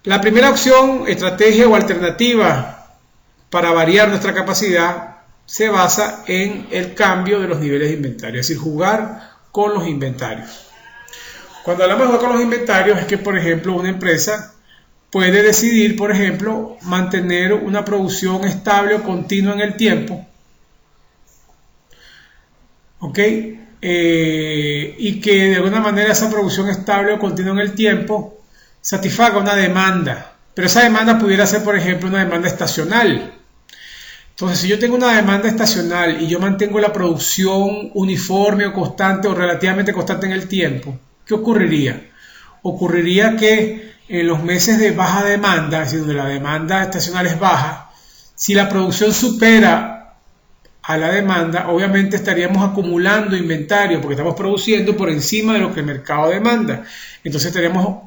La primera opción, estrategia o alternativa para variar nuestra capacidad, se basa en el cambio de los niveles de inventario, es decir, jugar con los inventarios. Cuando hablamos de jugar con los inventarios es que, por ejemplo, una empresa puede decidir, por ejemplo, mantener una producción estable o continua en el tiempo, ¿ok? Y que de alguna manera esa producción estable o continua en el tiempo satisfaga una demanda, pero esa demanda pudiera ser, por ejemplo, una demanda estacional. Entonces, si yo tengo una demanda estacional y yo mantengo la producción uniforme o constante o relativamente constante en el tiempo, ¿qué ocurriría? Ocurriría que en los meses de baja demanda, es decir, donde la demanda estacional es baja, si la producción supera a la demanda, obviamente estaríamos acumulando inventario porque estamos produciendo por encima de lo que el mercado demanda. Entonces estaríamos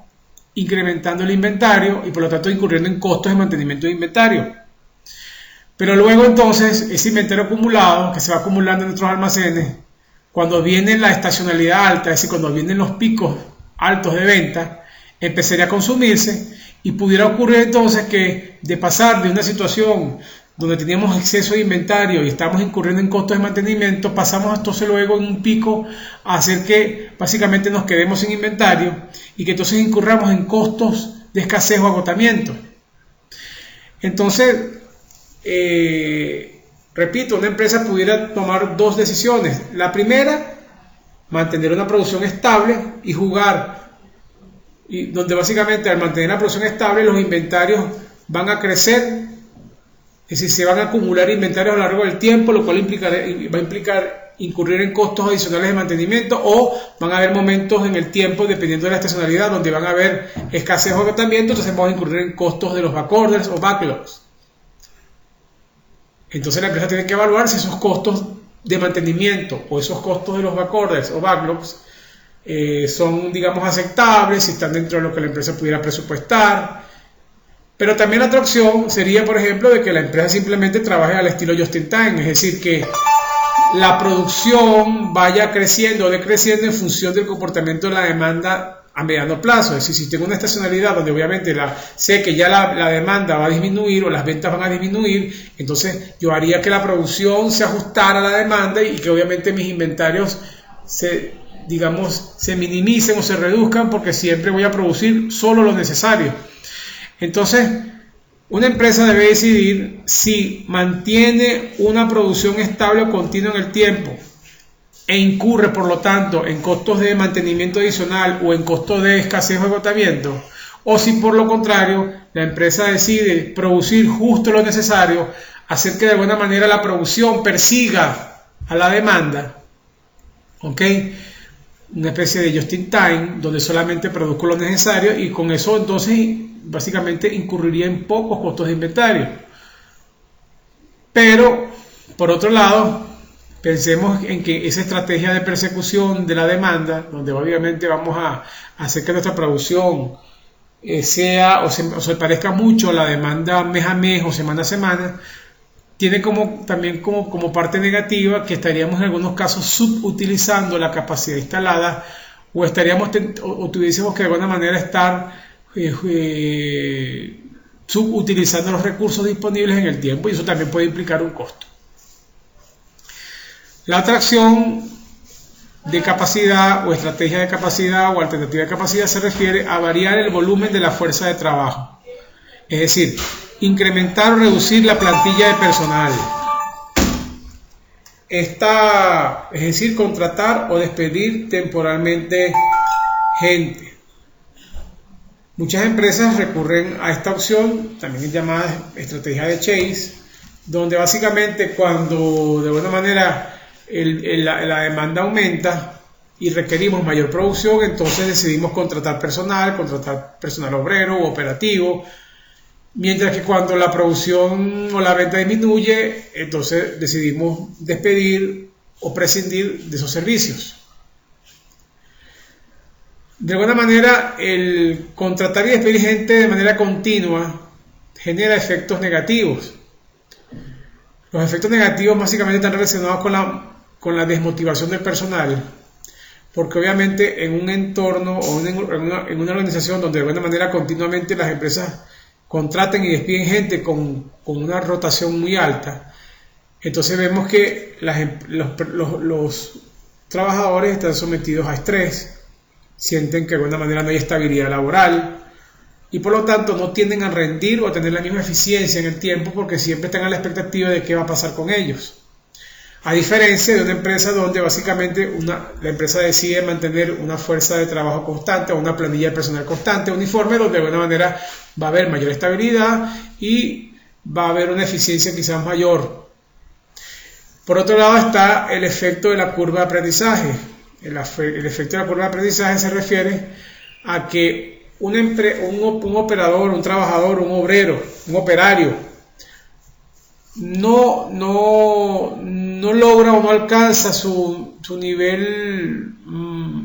incrementando el inventario y por lo tanto incurriendo en costos de mantenimiento de inventario. Pero luego entonces ese inventario acumulado que se va acumulando en nuestros almacenes, cuando viene la estacionalidad alta, es decir, cuando vienen los picos altos de venta, empezaría a consumirse y pudiera ocurrir entonces que de pasar de una situación donde teníamos exceso de inventario y estamos incurriendo en costos de mantenimiento, pasamos entonces luego en un pico a hacer que básicamente nos quedemos sin inventario y que entonces incurramos en costos de escasez o agotamiento. Entonces, repito, una empresa pudiera tomar dos decisiones. La primera, mantener una producción estable y jugar, y donde básicamente al mantener la producción estable los inventarios van a crecer, es decir, se van a acumular inventarios a lo largo del tiempo, lo cual va a implicar incurrir en costos adicionales de mantenimiento, o van a haber momentos en el tiempo, dependiendo de la estacionalidad, donde van a haber escasez o agotamiento, entonces vamos a incurrir en costos de los backorders o backlogs. Entonces la empresa tiene que evaluar si esos costos de mantenimiento o esos costos de los backorders o backlogs son, digamos, aceptables, si están dentro de lo que la empresa pudiera presupuestar. Pero también la otra opción sería, por ejemplo, de que la empresa simplemente trabaje al estilo just in time, es decir, que la producción vaya creciendo o decreciendo en función del comportamiento de la demanda a mediano plazo. Es decir, si tengo una estacionalidad donde obviamente sé que ya la demanda va a disminuir o las ventas van a disminuir, entonces yo haría que la producción se ajustara a la demanda y que obviamente mis inventarios se minimicen o se reduzcan, porque siempre voy a producir solo lo necesario. Entonces, una empresa debe decidir si mantiene una producción estable o continua en el tiempo e incurre, por lo tanto, en costos de mantenimiento adicional o en costos de escasez o agotamiento, o si por lo contrario la empresa decide producir justo lo necesario, hacer que de alguna manera la producción persiga a la demanda, ¿ok? Una especie de just in time, donde solamente produzco lo necesario y con eso entonces básicamente incurriría en pocos costos de inventario. Pero, por otro lado, pensemos en que esa estrategia de persecución de la demanda, donde obviamente vamos a hacer que nuestra producción sea o se parezca mucho a la demanda mes a mes o semana a semana, tiene también como parte negativa que estaríamos en algunos casos subutilizando la capacidad instalada, o tuviésemos que de alguna manera estar subutilizando los recursos disponibles en el tiempo, y eso también puede implicar un costo. La otra acción de capacidad o estrategia de capacidad o alternativa de capacidad se refiere a variar el volumen de la fuerza de trabajo, es decir, incrementar o reducir la plantilla de personal. Es decir, contratar o despedir temporalmente gente. Muchas empresas recurren a esta opción, también llamada estrategia de Chase, donde básicamente cuando de alguna manera la demanda aumenta y requerimos mayor producción, entonces decidimos contratar personal obrero o operativo, mientras que cuando la producción o la venta disminuye, entonces decidimos despedir o prescindir de esos servicios. De alguna manera, el contratar y despedir gente de manera continua genera efectos negativos. Los efectos negativos básicamente están relacionados con la desmotivación del personal, porque obviamente en un entorno o en una organización donde de alguna manera continuamente las empresas contraten y despiden gente con una rotación muy alta, entonces vemos que los trabajadores están sometidos a estrés, sienten que de alguna manera no hay estabilidad laboral y por lo tanto no tienden a rendir o a tener la misma eficiencia en el tiempo, porque siempre están a la expectativa de qué va a pasar con ellos. A diferencia de una empresa donde básicamente la empresa decide mantener una fuerza de trabajo constante o una planilla de personal constante, uniforme, donde de alguna manera va a haber mayor estabilidad y va a haber una eficiencia quizás mayor Por otro lado está el efecto de la curva de aprendizaje. El efecto de la curva de aprendizaje se refiere a que un operador, un trabajador, un obrero, un operario, no logra o no alcanza su nivel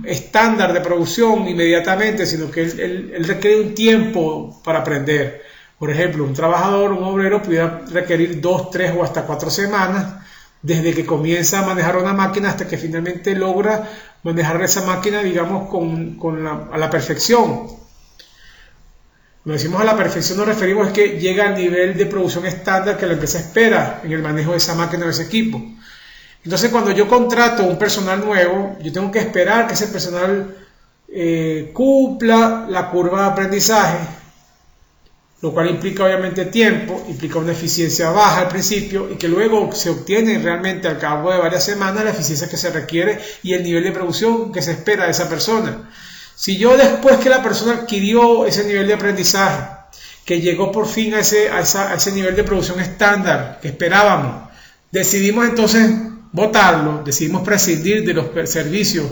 estándar de producción inmediatamente, sino que él requiere un tiempo para aprender. Por ejemplo, un trabajador, un obrero, pudiera requerir 2, 3 o hasta 4 semanas desde que comienza a manejar una máquina hasta que finalmente logra manejar esa máquina, digamos, a la perfección. Cuando decimos a la perfección nos referimos a que llega al nivel de producción estándar que la empresa espera en el manejo de esa máquina o de ese equipo. Entonces, cuando yo contrato un personal nuevo, yo tengo que esperar que ese personal cumpla la curva de aprendizaje, lo cual implica obviamente tiempo, implica una eficiencia baja al principio y que luego se obtiene realmente al cabo de varias semanas la eficiencia que se requiere y el nivel de producción que se espera de esa persona. Si yo después que la persona adquirió ese nivel de aprendizaje, que llegó por fin a ese nivel de producción estándar que esperábamos, decidimos entonces botarlo, decidimos prescindir de los servicios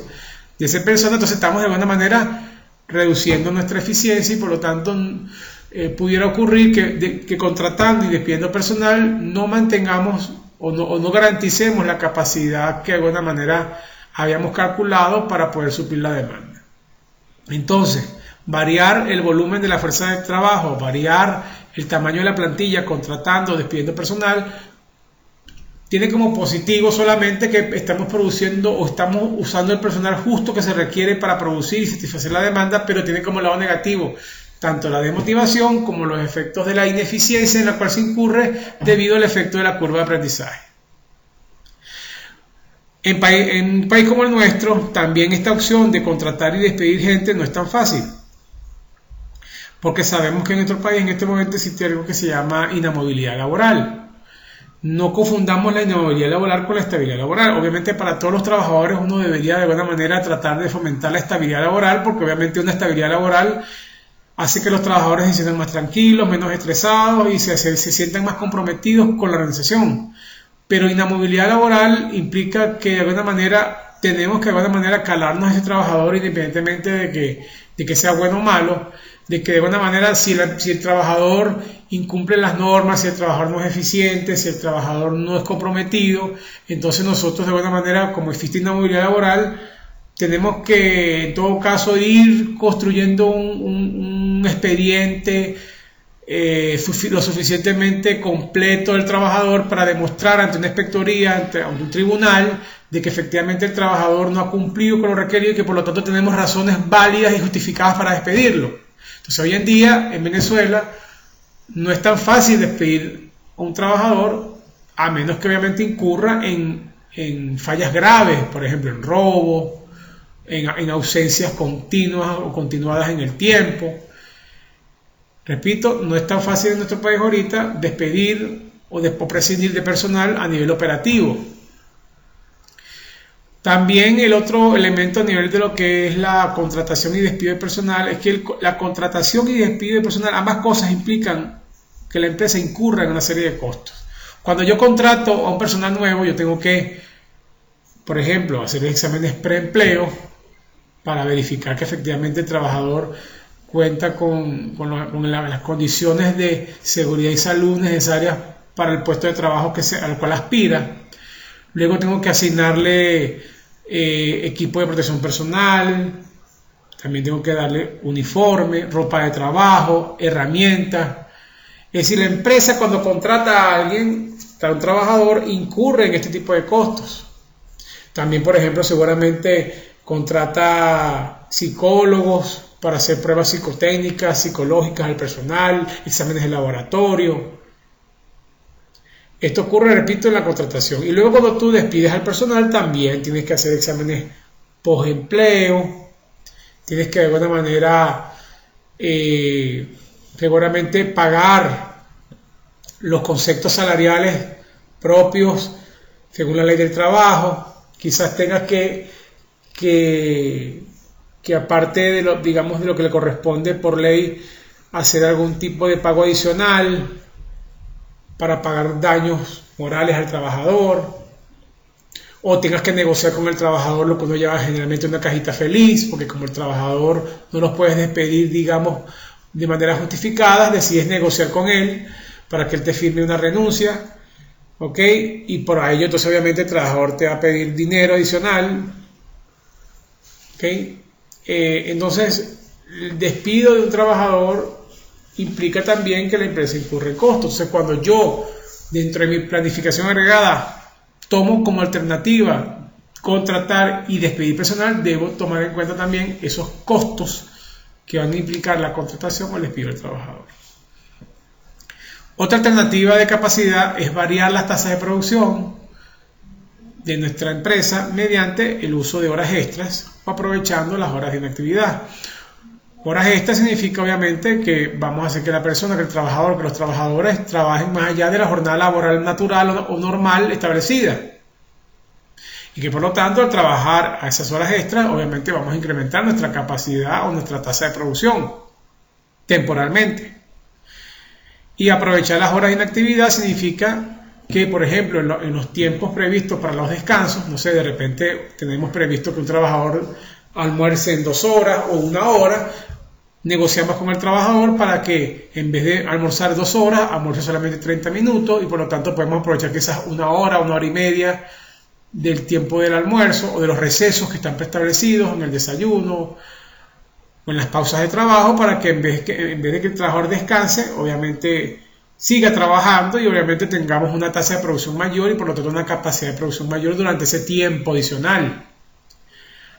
de esa persona, entonces estamos de alguna manera reduciendo nuestra eficiencia y por lo tanto pudiera ocurrir que contratando y despidiendo personal no mantengamos o no garanticemos la capacidad que de alguna manera habíamos calculado para poder suplir la demanda. Entonces, variar el volumen de la fuerza de trabajo, variar el tamaño de la plantilla contratando o despidiendo personal, tiene como positivo solamente que estamos produciendo o estamos usando el personal justo que se requiere para producir y satisfacer la demanda, pero tiene como lado negativo tanto la desmotivación como los efectos de la ineficiencia en la cual se incurre debido al efecto de la curva de aprendizaje. En un país como el nuestro, también esta opción de contratar y despedir gente no es tan fácil, porque sabemos que en nuestro país en este momento existe algo que se llama inamovilidad laboral. No confundamos la inamovilidad laboral con la estabilidad laboral. Obviamente para todos los trabajadores uno debería de alguna manera tratar de fomentar la estabilidad laboral, porque obviamente una estabilidad laboral hace que los trabajadores se sientan más tranquilos, menos estresados y se sientan más comprometidos con la organización. Pero inamovilidad laboral implica que de alguna manera tenemos que de alguna manera calarnos a ese trabajador independientemente de que sea bueno o malo, de que de alguna manera si el trabajador incumple las normas, si el trabajador no es eficiente, si el trabajador no es comprometido, entonces nosotros de alguna manera, como existe inamovilidad laboral, tenemos que en todo caso ir construyendo un expediente lo suficientemente completo del trabajador para demostrar ante una inspectoría, ante un tribunal, de que efectivamente el trabajador no ha cumplido con lo requerido y que por lo tanto tenemos razones válidas y justificadas para despedirlo. Entonces hoy en día en Venezuela no es tan fácil despedir a un trabajador a menos que obviamente incurra en fallas graves, por ejemplo en robo, en ausencias continuas o continuadas en el tiempo. Repito, no es tan fácil en nuestro país ahorita despedir o prescindir de personal a nivel operativo. También el otro elemento a nivel de lo que es la contratación y despido de personal es que la contratación y despido de personal, ambas cosas implican que la empresa incurra en una serie de costos. Cuando yo contrato a un personal nuevo, yo tengo que, por ejemplo, hacer exámenes preempleo para verificar que efectivamente el trabajador cuenta con las condiciones de seguridad y salud necesarias para el puesto de trabajo al cual aspira. Luego tengo que asignarle equipo de protección personal, también tengo que darle uniforme, ropa de trabajo, herramientas. Es decir, la empresa cuando contrata a alguien, a un trabajador, incurre en este tipo de costos. También, por ejemplo, seguramente contrata psicólogos para hacer pruebas psicotécnicas, psicológicas al personal, exámenes de laboratorio. Esto ocurre, repito, en la contratación. Y luego cuando tú despides al personal también tienes que hacer exámenes post-empleo, tienes que de alguna manera seguramente pagar los conceptos salariales propios según la ley del trabajo. Quizás tengas que aparte de lo que le corresponde por ley, hacer algún tipo de pago adicional para pagar daños morales al trabajador o tengas que negociar con el trabajador lo que uno lleva generalmente una cajita feliz, porque como el trabajador no los puedes despedir, digamos, de manera justificada, decides negociar con él para que él te firme una renuncia, ¿ok? Y por ello, entonces obviamente el trabajador te va a pedir dinero adicional, ¿ok? Entonces, el despido de un trabajador implica también que la empresa incurre en costos. Entonces, cuando yo, dentro de mi planificación agregada, tomo como alternativa contratar y despedir personal, debo tomar en cuenta también esos costos que van a implicar la contratación o el despido del trabajador. Otra alternativa de capacidad es variar las tasas de producción de nuestra empresa mediante el uso de horas extras o aprovechando las horas de inactividad. Horas extras significa obviamente que vamos a hacer que la persona, que el trabajador, que los trabajadores trabajen más allá de la jornada laboral natural o normal establecida. Y que por lo tanto al trabajar a esas horas extras obviamente vamos a incrementar nuestra capacidad o nuestra tasa de producción temporalmente. Y aprovechar las horas de inactividad significa que, por ejemplo, en los tiempos previstos para los descansos, no sé, de repente tenemos previsto que un trabajador almuerce en 2 horas o 1 hora, negociamos con el trabajador para que en vez de almorzar 2 horas, almuerce solamente 30 minutos y por lo tanto podemos aprovechar que esas 1 hora, 1 hora y media del tiempo del almuerzo o de los recesos que están preestablecidos en el desayuno o en las pausas de trabajo, para que en vez de que el trabajador descanse, obviamente siga trabajando y obviamente tengamos una tasa de producción mayor y por lo tanto una capacidad de producción mayor durante ese tiempo adicional.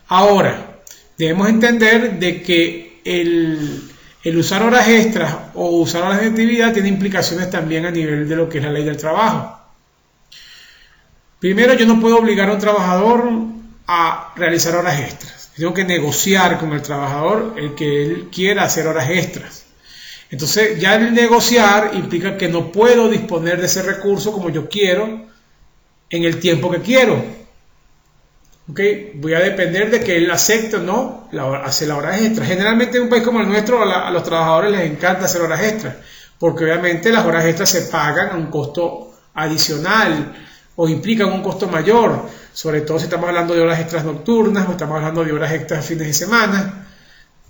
Ahora, debemos entender de que el usar horas extras o usar horas de actividad tiene implicaciones también a nivel de lo que es la ley del trabajo. Primero, yo no puedo obligar a un trabajador a realizar horas extras. Tengo que negociar con el trabajador el que él quiera hacer horas extras. Entonces, ya el negociar implica que no puedo disponer de ese recurso como yo quiero en el tiempo que quiero. ¿Okay? Voy a depender de que él acepte o no hacer las horas extras. Generalmente en un país como el nuestro a los trabajadores les encanta hacer horas extras, porque obviamente las horas extras se pagan a un costo adicional o implican un costo mayor, sobre todo si estamos hablando de horas extras nocturnas o estamos hablando de horas extras fines de semana.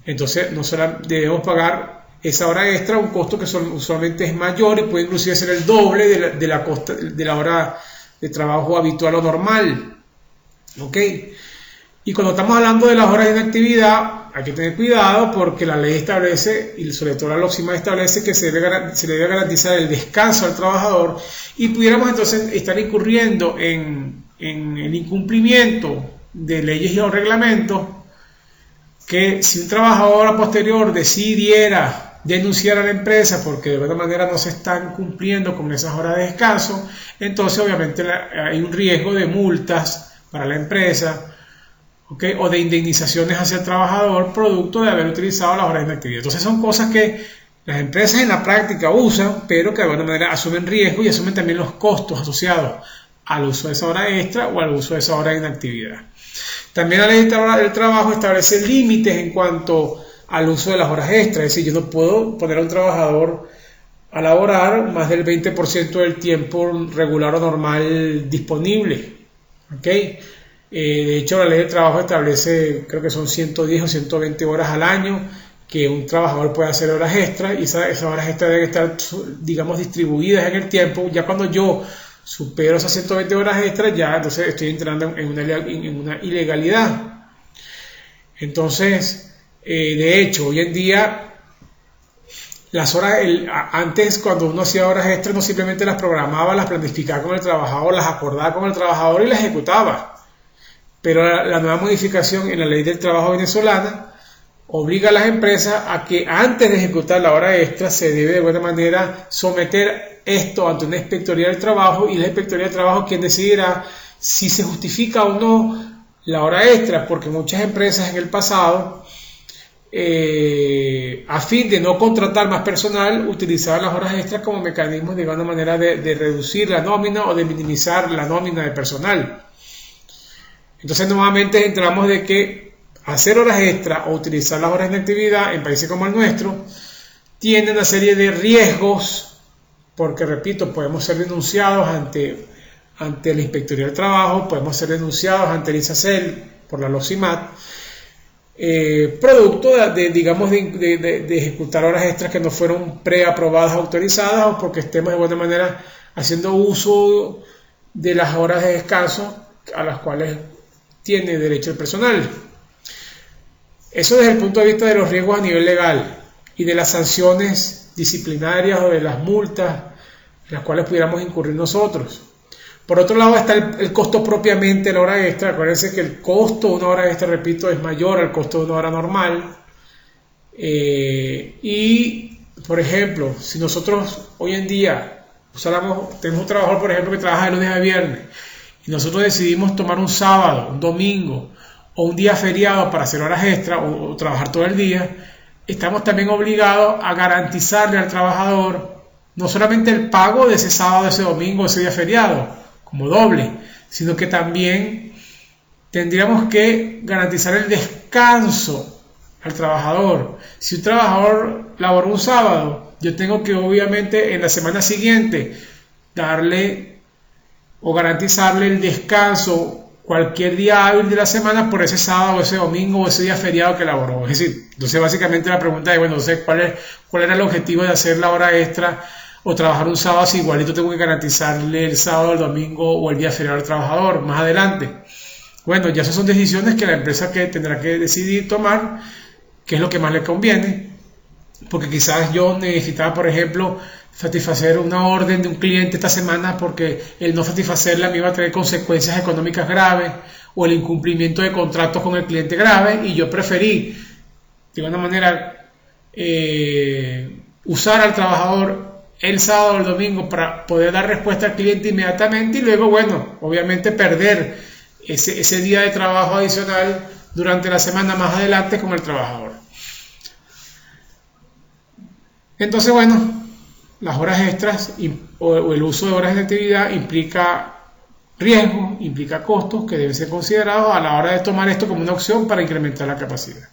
Entonces no solo debemos pagar esa hora extra, un costo que usualmente es mayor y puede inclusive ser el doble de la hora de trabajo habitual o normal. ¿Ok? Y cuando estamos hablando de las horas de inactividad, hay que tener cuidado porque la ley establece, y sobre todo la LOCSIMA establece, que se debe garantizar el descanso al trabajador, y pudiéramos entonces estar incurriendo en el incumplimiento de leyes y reglamentos, que si un trabajador a posterior decidiera denunciar a la empresa porque de alguna manera no se están cumpliendo con esas horas de descanso, entonces obviamente hay un riesgo de multas para la empresa, ¿okay? O de indemnizaciones hacia el trabajador producto de haber utilizado las horas de inactividad. Entonces son cosas que las empresas en la práctica usan, pero que de alguna manera asumen riesgo y asumen también los costos asociados al uso de esa hora extra o al uso de esa hora de inactividad. También la ley del trabajo establece límites en cuanto al uso de las horas extras, es decir, yo no puedo poner a un trabajador a laborar más del 20% del tiempo regular o normal disponible. ¿Okay? De hecho, la ley del trabajo establece, creo que son 110 o 120 horas al año que un trabajador puede hacer horas extras, y esas horas extras deben estar, digamos, distribuidas en el tiempo. Ya cuando yo supero esas 120 horas extras, ya entonces estoy entrando en una ilegalidad. Entonces, de hecho, hoy en día las horas, antes cuando uno hacía horas extras no simplemente las programaba, las planificaba con el trabajador, las acordaba con el trabajador y las ejecutaba. Pero la nueva modificación en la ley del trabajo venezolana obliga a las empresas a que antes de ejecutar la hora extra se debe de alguna manera someter esto ante una inspectoría del trabajo, y la inspectoría del trabajo quien decidirá si se justifica o no la hora extra, porque muchas empresas en el pasado, a fin de no contratar más personal, utilizaban las horas extras como mecanismo de alguna manera de reducir la nómina o de minimizar la nómina de personal. Entonces nuevamente entramos de que hacer horas extras o utilizar las horas de actividad en países como el nuestro tiene una serie de riesgos, porque repito, podemos ser denunciados ante ante la Inspectoría del Trabajo, podemos ser denunciados ante el ISACEL por la LOCIMAT, producto de ejecutar horas extras que no fueron preaprobadas, autorizadas, o porque estemos de alguna manera haciendo uso de las horas de descanso a las cuales tiene derecho el personal. Eso desde el punto de vista de los riesgos a nivel legal y de las sanciones disciplinarias o de las multas en las cuales pudiéramos incurrir nosotros. Por otro lado está el costo propiamente de la hora extra. Acuérdense que el costo de una hora extra, repito, es mayor al costo de una hora normal. Y, por ejemplo, si nosotros hoy en día tenemos un trabajador, por ejemplo, que trabaja de lunes a viernes, y nosotros decidimos tomar un sábado, un domingo o un día feriado para hacer horas extra o trabajar todo el día, estamos también obligados a garantizarle al trabajador no solamente el pago de ese sábado, ese domingo, ese día feriado, como doble, sino que también tendríamos que garantizar el descanso al trabajador. Si un trabajador laboró un sábado, yo tengo que obviamente en la semana siguiente darle o garantizarle el descanso cualquier día hábil de la semana por ese sábado, ese domingo o ese día feriado que laboró. Es decir, entonces básicamente la pregunta es, bueno, entonces, ¿cuál era el objetivo de hacer la hora extra o trabajar un sábado si igualito tengo que garantizarle el sábado, el domingo o el día feriado al trabajador más adelante? Bueno, ya esas son decisiones que la empresa tendrá que decidir tomar, qué es lo que más le conviene, porque quizás yo necesitaba, por ejemplo, satisfacer una orden de un cliente esta semana porque el no satisfacerla me iba a traer consecuencias económicas graves o el incumplimiento de contratos con el cliente grave, y yo preferí de alguna manera usar al trabajador el sábado o el domingo para poder dar respuesta al cliente inmediatamente, y luego, bueno, obviamente perder ese día de trabajo adicional durante la semana más adelante con el trabajador. Entonces, bueno, las horas extras o el uso de horas de actividad implica riesgos, implica costos que deben ser considerados a la hora de tomar esto como una opción para incrementar la capacidad.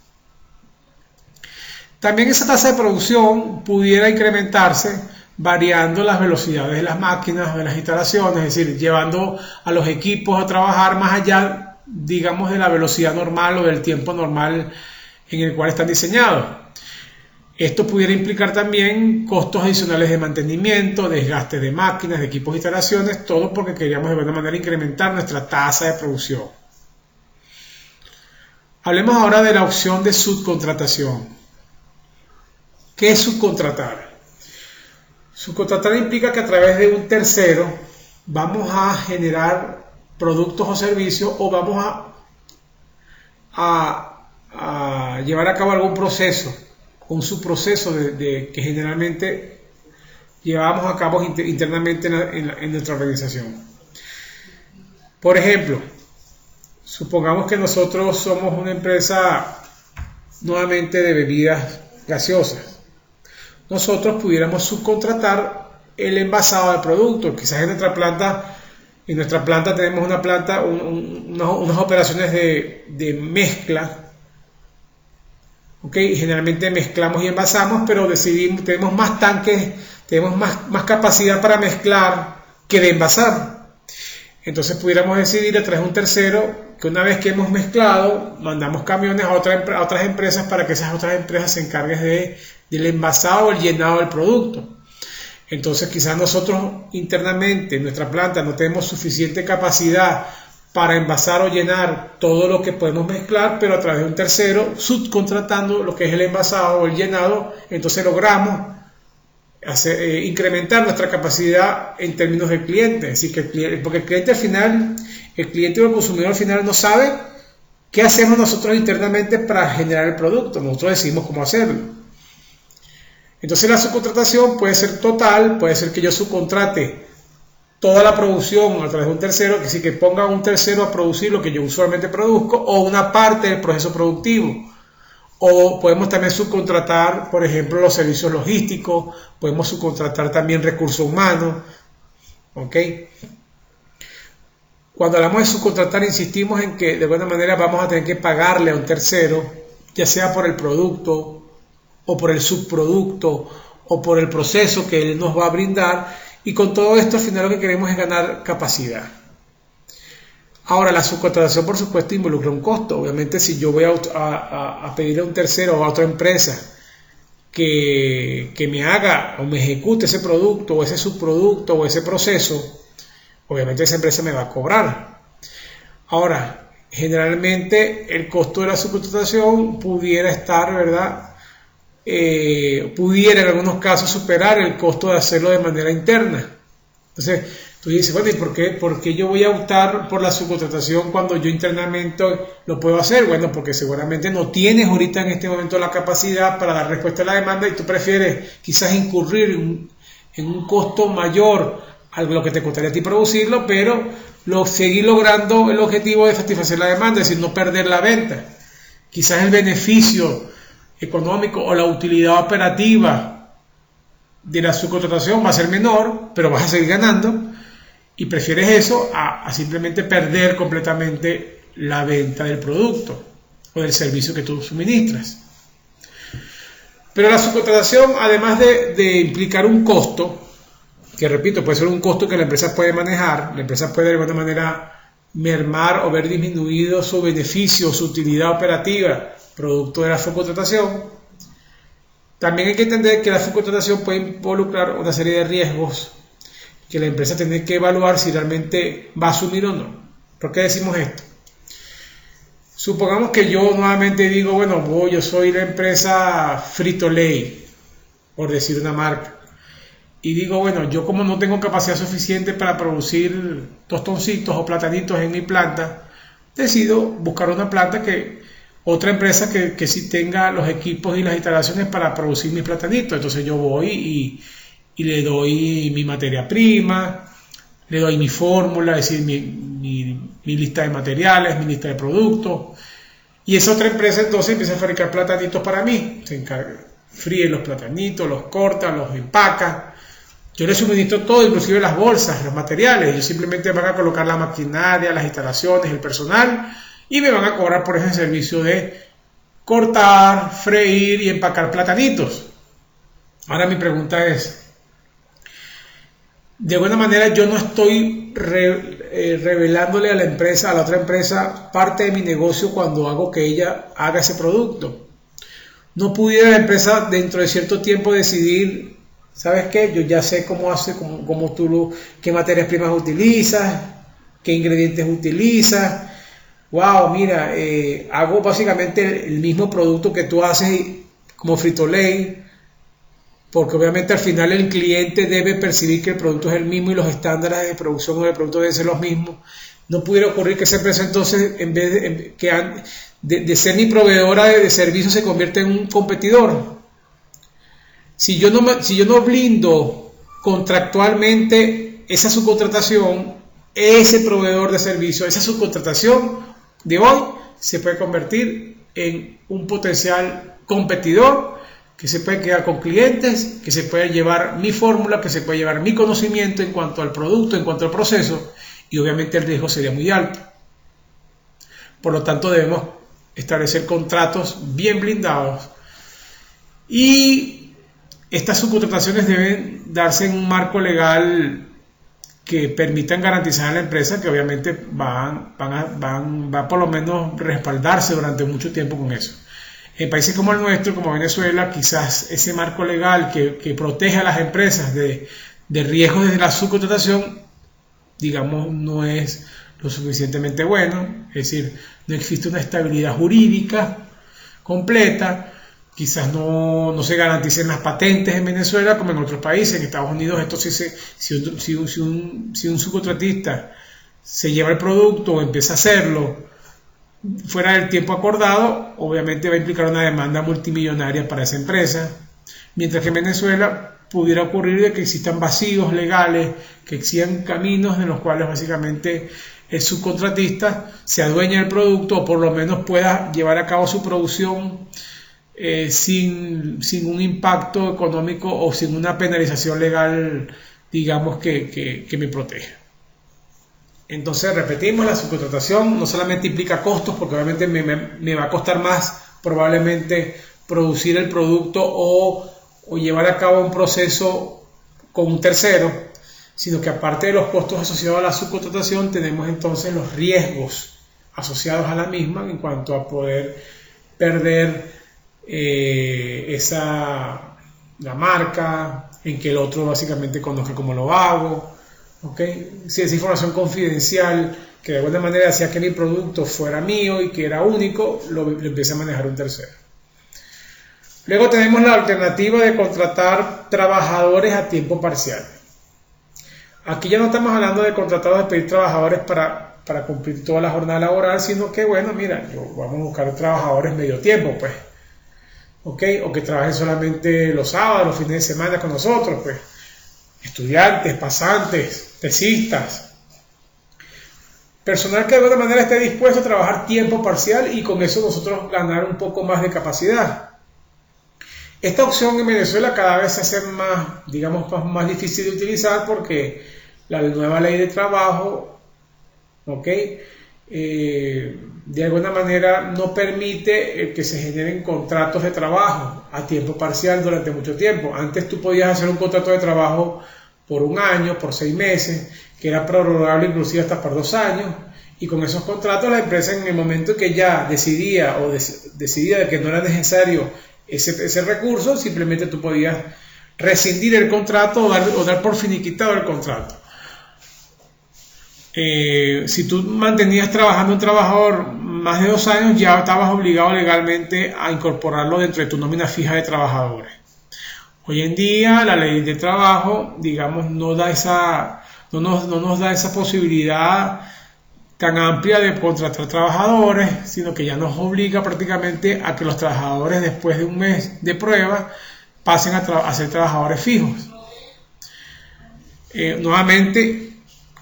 También esa tasa de producción pudiera incrementarse variando las velocidades de las máquinas, de las instalaciones, es decir, llevando a los equipos a trabajar más allá, digamos, de la velocidad normal o del tiempo normal en el cual están diseñados. Esto pudiera implicar también costos adicionales de mantenimiento, desgaste de máquinas, de equipos e instalaciones, todo porque queríamos de alguna manera incrementar nuestra tasa de producción. Hablemos ahora de la opción de subcontratación. ¿Qué es subcontratar? Subcontratar implica que a través de un tercero vamos a generar productos o servicios, o vamos a llevar a cabo algún proceso, un subproceso que generalmente llevamos a cabo internamente en nuestra organización. Por ejemplo, supongamos que nosotros somos una empresa nuevamente de bebidas gaseosas. Nosotros pudiéramos subcontratar el envasado del producto. Quizás en nuestra planta tenemos unas operaciones de mezcla. Okay, generalmente mezclamos y envasamos, pero tenemos más tanques, tenemos más capacidad para mezclar que de envasar. Entonces pudiéramos decidir a través de un tercero que una vez que hemos mezclado, mandamos camiones a otras empresas para que esas otras empresas se encarguen del envasado o el llenado del producto. Entonces quizás nosotros internamente en nuestra planta no tenemos suficiente capacidad para envasar o llenar todo lo que podemos mezclar, pero a través de un tercero, subcontratando lo que es el envasado o el llenado, entonces logramos incrementar nuestra capacidad en términos del cliente. Es decir, porque el cliente al final, el cliente o el consumidor al final no sabe qué hacemos nosotros internamente para generar el producto, nosotros decidimos cómo hacerlo. Entonces la subcontratación puede ser total, puede ser que yo subcontrate toda la producción a través de un tercero, que sí, que ponga un tercero a producir lo que yo usualmente produzco, o una parte del proceso productivo. O podemos también subcontratar, por ejemplo, los servicios logísticos, podemos subcontratar también recursos humanos. ¿Ok? Cuando hablamos de subcontratar, insistimos en que de alguna manera vamos a tener que pagarle a un tercero, ya sea por el producto, o por el subproducto, o por el proceso que él nos va a brindar, Y con todo esto al final lo que queremos es ganar capacidad. Ahora, la subcontratación por supuesto involucra un costo. Obviamente si yo voy a pedirle a un tercero o a otra empresa que me haga o me ejecute ese producto o ese subproducto o ese proceso, obviamente esa empresa me va a cobrar. Ahora, generalmente el costo de la subcontratación pudiera estar, ¿verdad? Pudiera en algunos casos superar el costo de hacerlo de manera interna. Entonces, tú dices, bueno, ¿y por qué yo voy a optar por la subcontratación cuando yo internamente lo puedo hacer? Bueno, porque seguramente no tienes ahorita en este momento la capacidad para dar respuesta a la demanda y tú prefieres quizás incurrir en un costo mayor a lo que te costaría a ti producirlo, pero seguir logrando el objetivo de satisfacer la demanda, es decir, no perder la venta. Quizás el beneficio económico o la utilidad operativa de la subcontratación va a ser menor, pero vas a seguir ganando, y prefieres eso a simplemente perder completamente la venta del producto o del servicio que tú suministras. Pero la subcontratación, además de implicar un costo, que repito, puede ser un costo que la empresa puede manejar, la empresa puede de alguna manera mermar o ver disminuido su beneficio, su utilidad operativa producto de la subcontratación. También hay que entender que la subcontratación puede involucrar una serie de riesgos que la empresa tiene que evaluar si realmente va a asumir o no. ¿Por qué decimos esto? Supongamos que yo nuevamente digo, bueno, yo soy la empresa Frito-Lay, por decir una marca, y digo, bueno, yo como no tengo capacidad suficiente para producir tostoncitos o platanitos en mi planta, decido buscar otra empresa que sí tenga los equipos y las instalaciones para producir mis platanitos. Entonces yo voy y le doy mi materia prima, le doy mi fórmula, es decir, mi lista de materiales, mi lista de productos, y esa otra empresa entonces empieza a fabricar platanitos para mí, se encarga, fríe los platanitos, los corta, los empaca. Yo le suministro todo, inclusive las bolsas, los materiales. Ellos simplemente van a colocar la maquinaria, las instalaciones, el personal, y me van a cobrar por ese servicio de cortar, freír y empacar platanitos. Ahora mi pregunta es, de alguna manera yo no estoy revelándole a la otra empresa, parte de mi negocio cuando hago que ella haga ese producto. No pudiera la empresa dentro de cierto tiempo decidir, ¿sabes qué? Yo ya sé qué materias primas utilizas, qué ingredientes utilizas. Wow, mira, hago básicamente el mismo producto que tú haces como Frito-Lay, porque obviamente al final el cliente debe percibir que el producto es el mismo y los estándares de producción del producto deben ser los mismos. No pudiera ocurrir que esa empresa entonces, en vez de ser mi proveedora de servicios, se convierta en un competidor. Si yo no blindo contractualmente esa subcontratación, ese proveedor de servicio, esa subcontratación de hoy se puede convertir en un potencial competidor que se puede quedar con clientes, que se puede llevar mi fórmula, que se puede llevar mi conocimiento en cuanto al producto, en cuanto al proceso, y obviamente el riesgo sería muy alto. Por lo tanto, debemos establecer contratos bien blindados, y estas subcontrataciones deben darse en un marco legal que permitan garantizar a la empresa que obviamente va por lo menos respaldarse durante mucho tiempo con eso. En países como el nuestro, como Venezuela, quizás ese marco legal que protege a las empresas de riesgos de la subcontratación, digamos, no es lo suficientemente bueno, es decir, no existe una estabilidad jurídica completa, quizás no se garanticen las patentes en Venezuela como en otros países. En Estados Unidos, esto si un subcontratista se lleva el producto o empieza a hacerlo fuera del tiempo acordado, obviamente va a implicar una demanda multimillonaria para esa empresa, mientras que en Venezuela pudiera ocurrir de que existan vacíos legales, que existan caminos en los cuales básicamente el subcontratista se adueña del producto o por lo menos pueda llevar a cabo su producción sin un impacto económico o sin una penalización legal, digamos, que me proteja. Entonces, repetimos, la subcontratación no solamente implica costos, porque obviamente me va a costar más probablemente producir el producto o llevar a cabo un proceso con un tercero, sino que aparte de los costos asociados a la subcontratación, tenemos entonces los riesgos asociados a la misma en cuanto a poder perder la marca, en que el otro básicamente conozca cómo lo hago, ¿okay? Si esa información confidencial que de alguna manera hacía que mi producto fuera mío y que era único, lo empieza a manejar un tercero. Luego tenemos la alternativa de contratar trabajadores a tiempo parcial. Aquí ya no estamos hablando de contratar o despedir trabajadores para cumplir toda la jornada laboral, sino que, bueno, mira, vamos a buscar trabajadores medio tiempo, pues, ¿ok? O que trabajen solamente los sábados, los fines de semana con nosotros, pues, estudiantes, pasantes, tesistas, personal que de alguna manera esté dispuesto a trabajar tiempo parcial y con eso nosotros ganar un poco más de capacidad. Esta opción en Venezuela cada vez se hace más, digamos, más difícil de utilizar porque la nueva ley de trabajo, ¿ok? De alguna manera no permite que se generen contratos de trabajo a tiempo parcial durante mucho tiempo. Antes tú podías hacer un contrato de trabajo por 1 año, por 6 meses, que era prorrogable inclusive hasta por 2 años, y con esos contratos la empresa en el momento que ya decidía de que no era necesario ese recurso, simplemente tú podías rescindir el contrato o dar por finiquitado el contrato. Si tú mantenías trabajando un trabajador más de 2 años, ya estabas obligado legalmente a incorporarlo dentro de tu nómina fija de trabajadores. Hoy en día la ley de trabajo, digamos, no nos da esa posibilidad tan amplia de contratar trabajadores, sino que ya nos obliga prácticamente a que los trabajadores después de 1 mes de prueba pasen a ser trabajadores fijos. Nuevamente,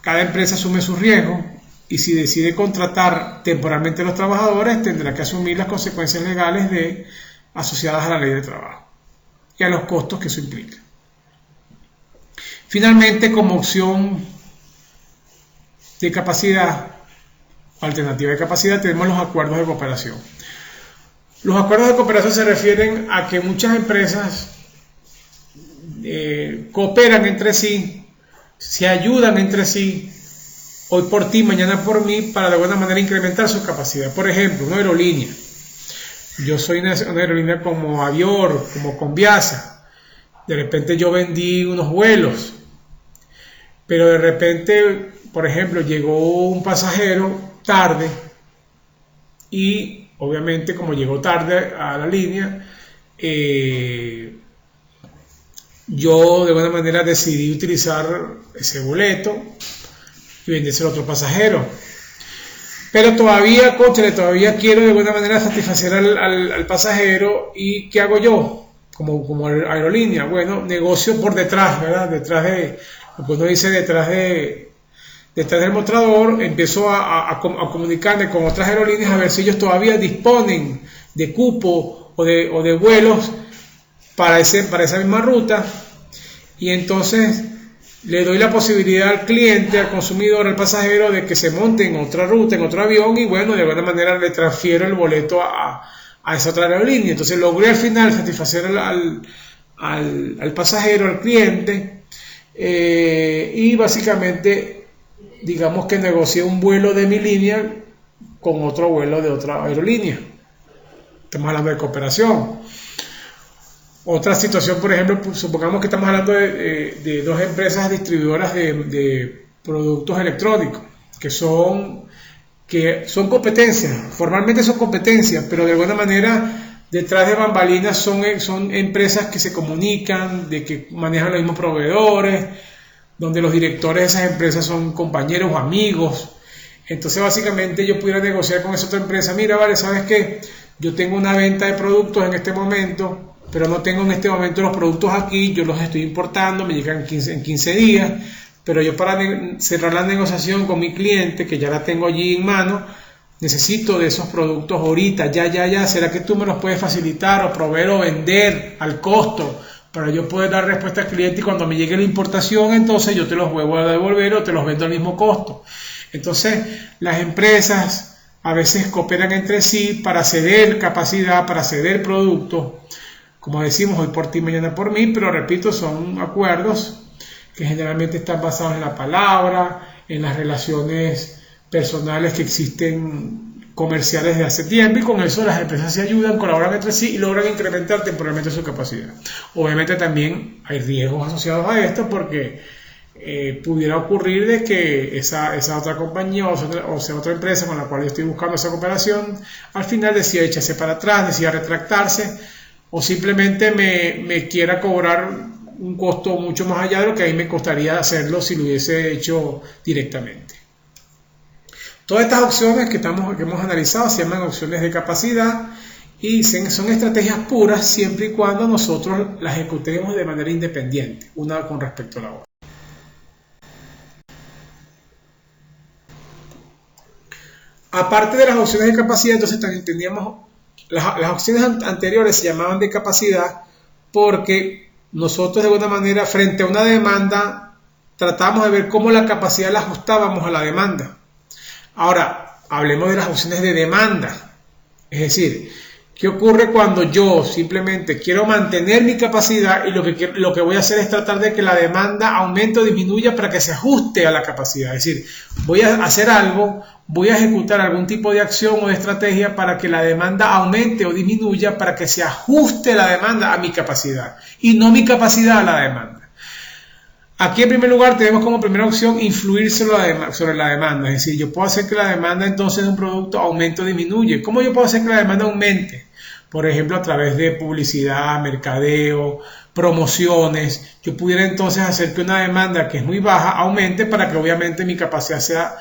cada empresa asume su riesgo y si decide contratar temporalmente a los trabajadores tendrá que asumir las consecuencias legales asociadas a la ley de trabajo y a los costos que eso implica. Finalmente, como opción de capacidad, alternativa de capacidad, tenemos los acuerdos de cooperación. Los acuerdos de cooperación se refieren a que muchas empresas cooperan entre sí, se ayudan entre sí, hoy por ti, mañana por mí, para de alguna manera incrementar su capacidad. Por ejemplo, una aerolínea. Yo soy una aerolínea como Avior, como Conviasa. De repente yo vendí unos vuelos, pero de repente, por ejemplo, llegó un pasajero tarde y obviamente como llegó tarde a la línea, yo de alguna manera decidí utilizar ese boleto y vendérselo a otro pasajero, pero todavía quiero de alguna manera satisfacer al pasajero. ¿Y qué hago yo como aerolínea? Bueno, negocio por detrás, ¿verdad? Detrás de lo que uno dice, detrás del mostrador, empiezo a comunicarme con otras aerolíneas a ver si ellos todavía disponen de cupo o de vuelos para esa misma ruta, y entonces le doy la posibilidad al cliente, al consumidor, al pasajero, de que se monte en otra ruta, en otro avión, y bueno, de alguna manera le transfiero el boleto a esa otra aerolínea. Entonces logré al final satisfacer al pasajero, al cliente, y básicamente digamos que negocié un vuelo de mi línea con otro vuelo de otra aerolínea. Estamos hablando de cooperación. Otra situación, por ejemplo, supongamos que estamos hablando de 2 empresas distribuidoras de productos electrónicos que son competencias, formalmente son competencias, pero de alguna manera detrás de bambalinas son empresas que se comunican, de que manejan los mismos proveedores, donde los directores de esas empresas son compañeros o amigos. Entonces básicamente yo pudiera negociar con esa otra empresa: mira, vale, ¿sabes qué? Yo tengo una venta de productos en este momento, pero no tengo en este momento los productos aquí, yo los estoy importando, me llegan en 15 días, pero yo para cerrar la negociación con mi cliente, que ya la tengo allí en mano, necesito de esos productos ahorita, ya, ¿será que tú me los puedes facilitar o proveer o vender al costo para yo poder dar respuesta al cliente, y cuando me llegue la importación, entonces yo te los vuelvo a devolver o te los vendo al mismo costo? Entonces las empresas a veces cooperan entre sí para ceder capacidad, para ceder productos, como decimos, hoy por ti, mañana por mí, pero repito, son acuerdos que generalmente están basados en la palabra, en las relaciones personales que existen comerciales de hace tiempo, y con eso las empresas se ayudan, colaboran entre sí y logran incrementar temporalmente su capacidad. Obviamente también hay riesgos asociados a esto, porque pudiera ocurrir de que esa otra compañía o sea otra empresa con la cual yo estoy buscando esa cooperación al final decida echarse para atrás, decida retractarse, o simplemente me quiera cobrar un costo mucho más allá de lo que a mí me costaría hacerlo si lo hubiese hecho directamente. Todas estas opciones que hemos analizado se llaman opciones de capacidad y son estrategias puras siempre y cuando nosotros las ejecutemos de manera independiente, una con respecto a la otra. Aparte de las opciones de capacidad, entonces también teníamos las opciones anteriores se llamaban de capacidad porque nosotros de alguna manera frente a una demanda tratamos de ver cómo la capacidad la ajustábamos a la demanda. Ahora, hablemos de las opciones de demanda. Es decir, ¿qué ocurre cuando yo simplemente quiero mantener mi capacidad y lo que voy a hacer es tratar de que la demanda aumente o disminuya para que se ajuste a la capacidad? Es decir, voy a hacer algo, voy a ejecutar algún tipo de acción o de estrategia para que la demanda aumente o disminuya para que se ajuste la demanda a mi capacidad y no mi capacidad a la demanda. Aquí en primer lugar tenemos como primera opción influir sobre la demanda, es decir, yo puedo hacer que la demanda entonces de un producto aumente o disminuye. ¿Cómo yo puedo hacer que la demanda aumente? Por ejemplo, a través de publicidad, mercadeo, promociones. Yo pudiera entonces hacer que una demanda que es muy baja aumente para que obviamente mi capacidad sea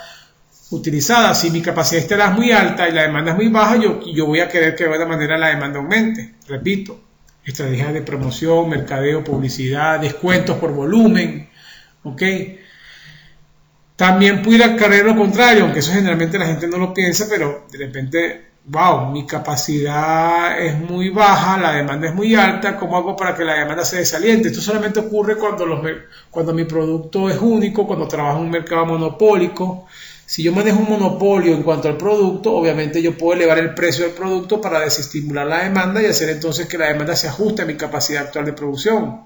utilizada. Si mi capacidad estará muy alta y la demanda es muy baja, yo voy a querer que de alguna manera la demanda aumente. Repito, estrategias de promoción, mercadeo, publicidad, descuentos por volumen, ¿ok? También pudiera caer lo contrario, aunque eso generalmente la gente no lo piensa, pero de repente, wow, mi capacidad es muy baja, la demanda es muy alta, ¿cómo hago para que la demanda se desaliente? Esto solamente ocurre cuando mi producto es único, cuando trabajo en un mercado monopólico. Si yo manejo un monopolio en cuanto al producto, obviamente yo puedo elevar el precio del producto para desestimular la demanda y hacer entonces que la demanda se ajuste a mi capacidad actual de producción.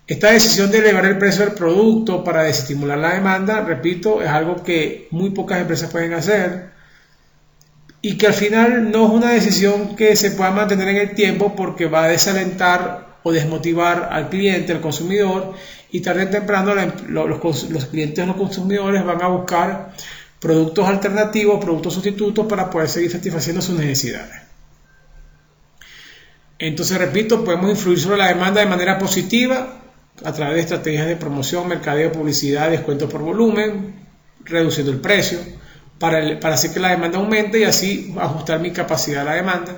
Esta decisión de elevar el precio del producto para desestimular la demanda, repito, es algo que muy pocas empresas pueden hacer y que al final no es una decisión que se pueda mantener en el tiempo porque va a desalentar o desmotivar al cliente, al consumidor, y tarde o temprano los clientes o los consumidores van a buscar productos alternativos, productos sustitutos para poder seguir satisfaciendo sus necesidades. Entonces, repito, podemos influir sobre la demanda de manera positiva a través de estrategias de promoción, mercadeo, publicidad, descuento por volumen, reduciendo el precio para hacer que la demanda aumente y así ajustar mi capacidad a la demanda,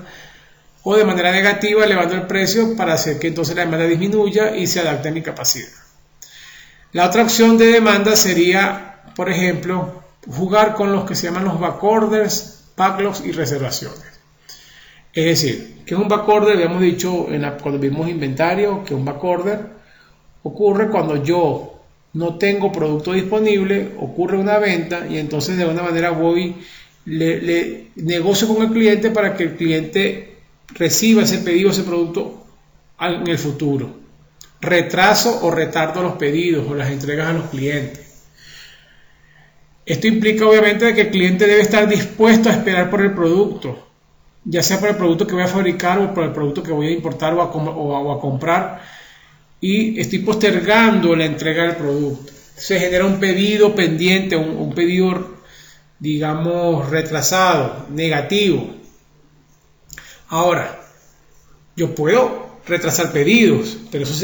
o de manera negativa elevando el precio para hacer que entonces la demanda disminuya y se adapte a mi capacidad. La otra opción de demanda sería, por ejemplo, jugar con los que se llaman los backorders, backlogs y reservaciones. Es decir, ¿qué es un backorder? Habíamos dicho cuando vimos inventario que un backorder ocurre cuando yo no tengo producto disponible, ocurre una venta y entonces de alguna manera le negocio con el cliente para que el cliente reciba ese pedido, ese producto en el futuro. Retraso o retardo los pedidos o las entregas a los clientes. Esto implica obviamente que el cliente debe estar dispuesto a esperar por el producto, ya sea por el producto que voy a fabricar o por el producto que voy a importar o a comprar, y estoy postergando la entrega del producto. Se genera un pedido pendiente, un pedido, digamos, retrasado, negativo. Ahora, yo puedo retrasar pedidos, pero eso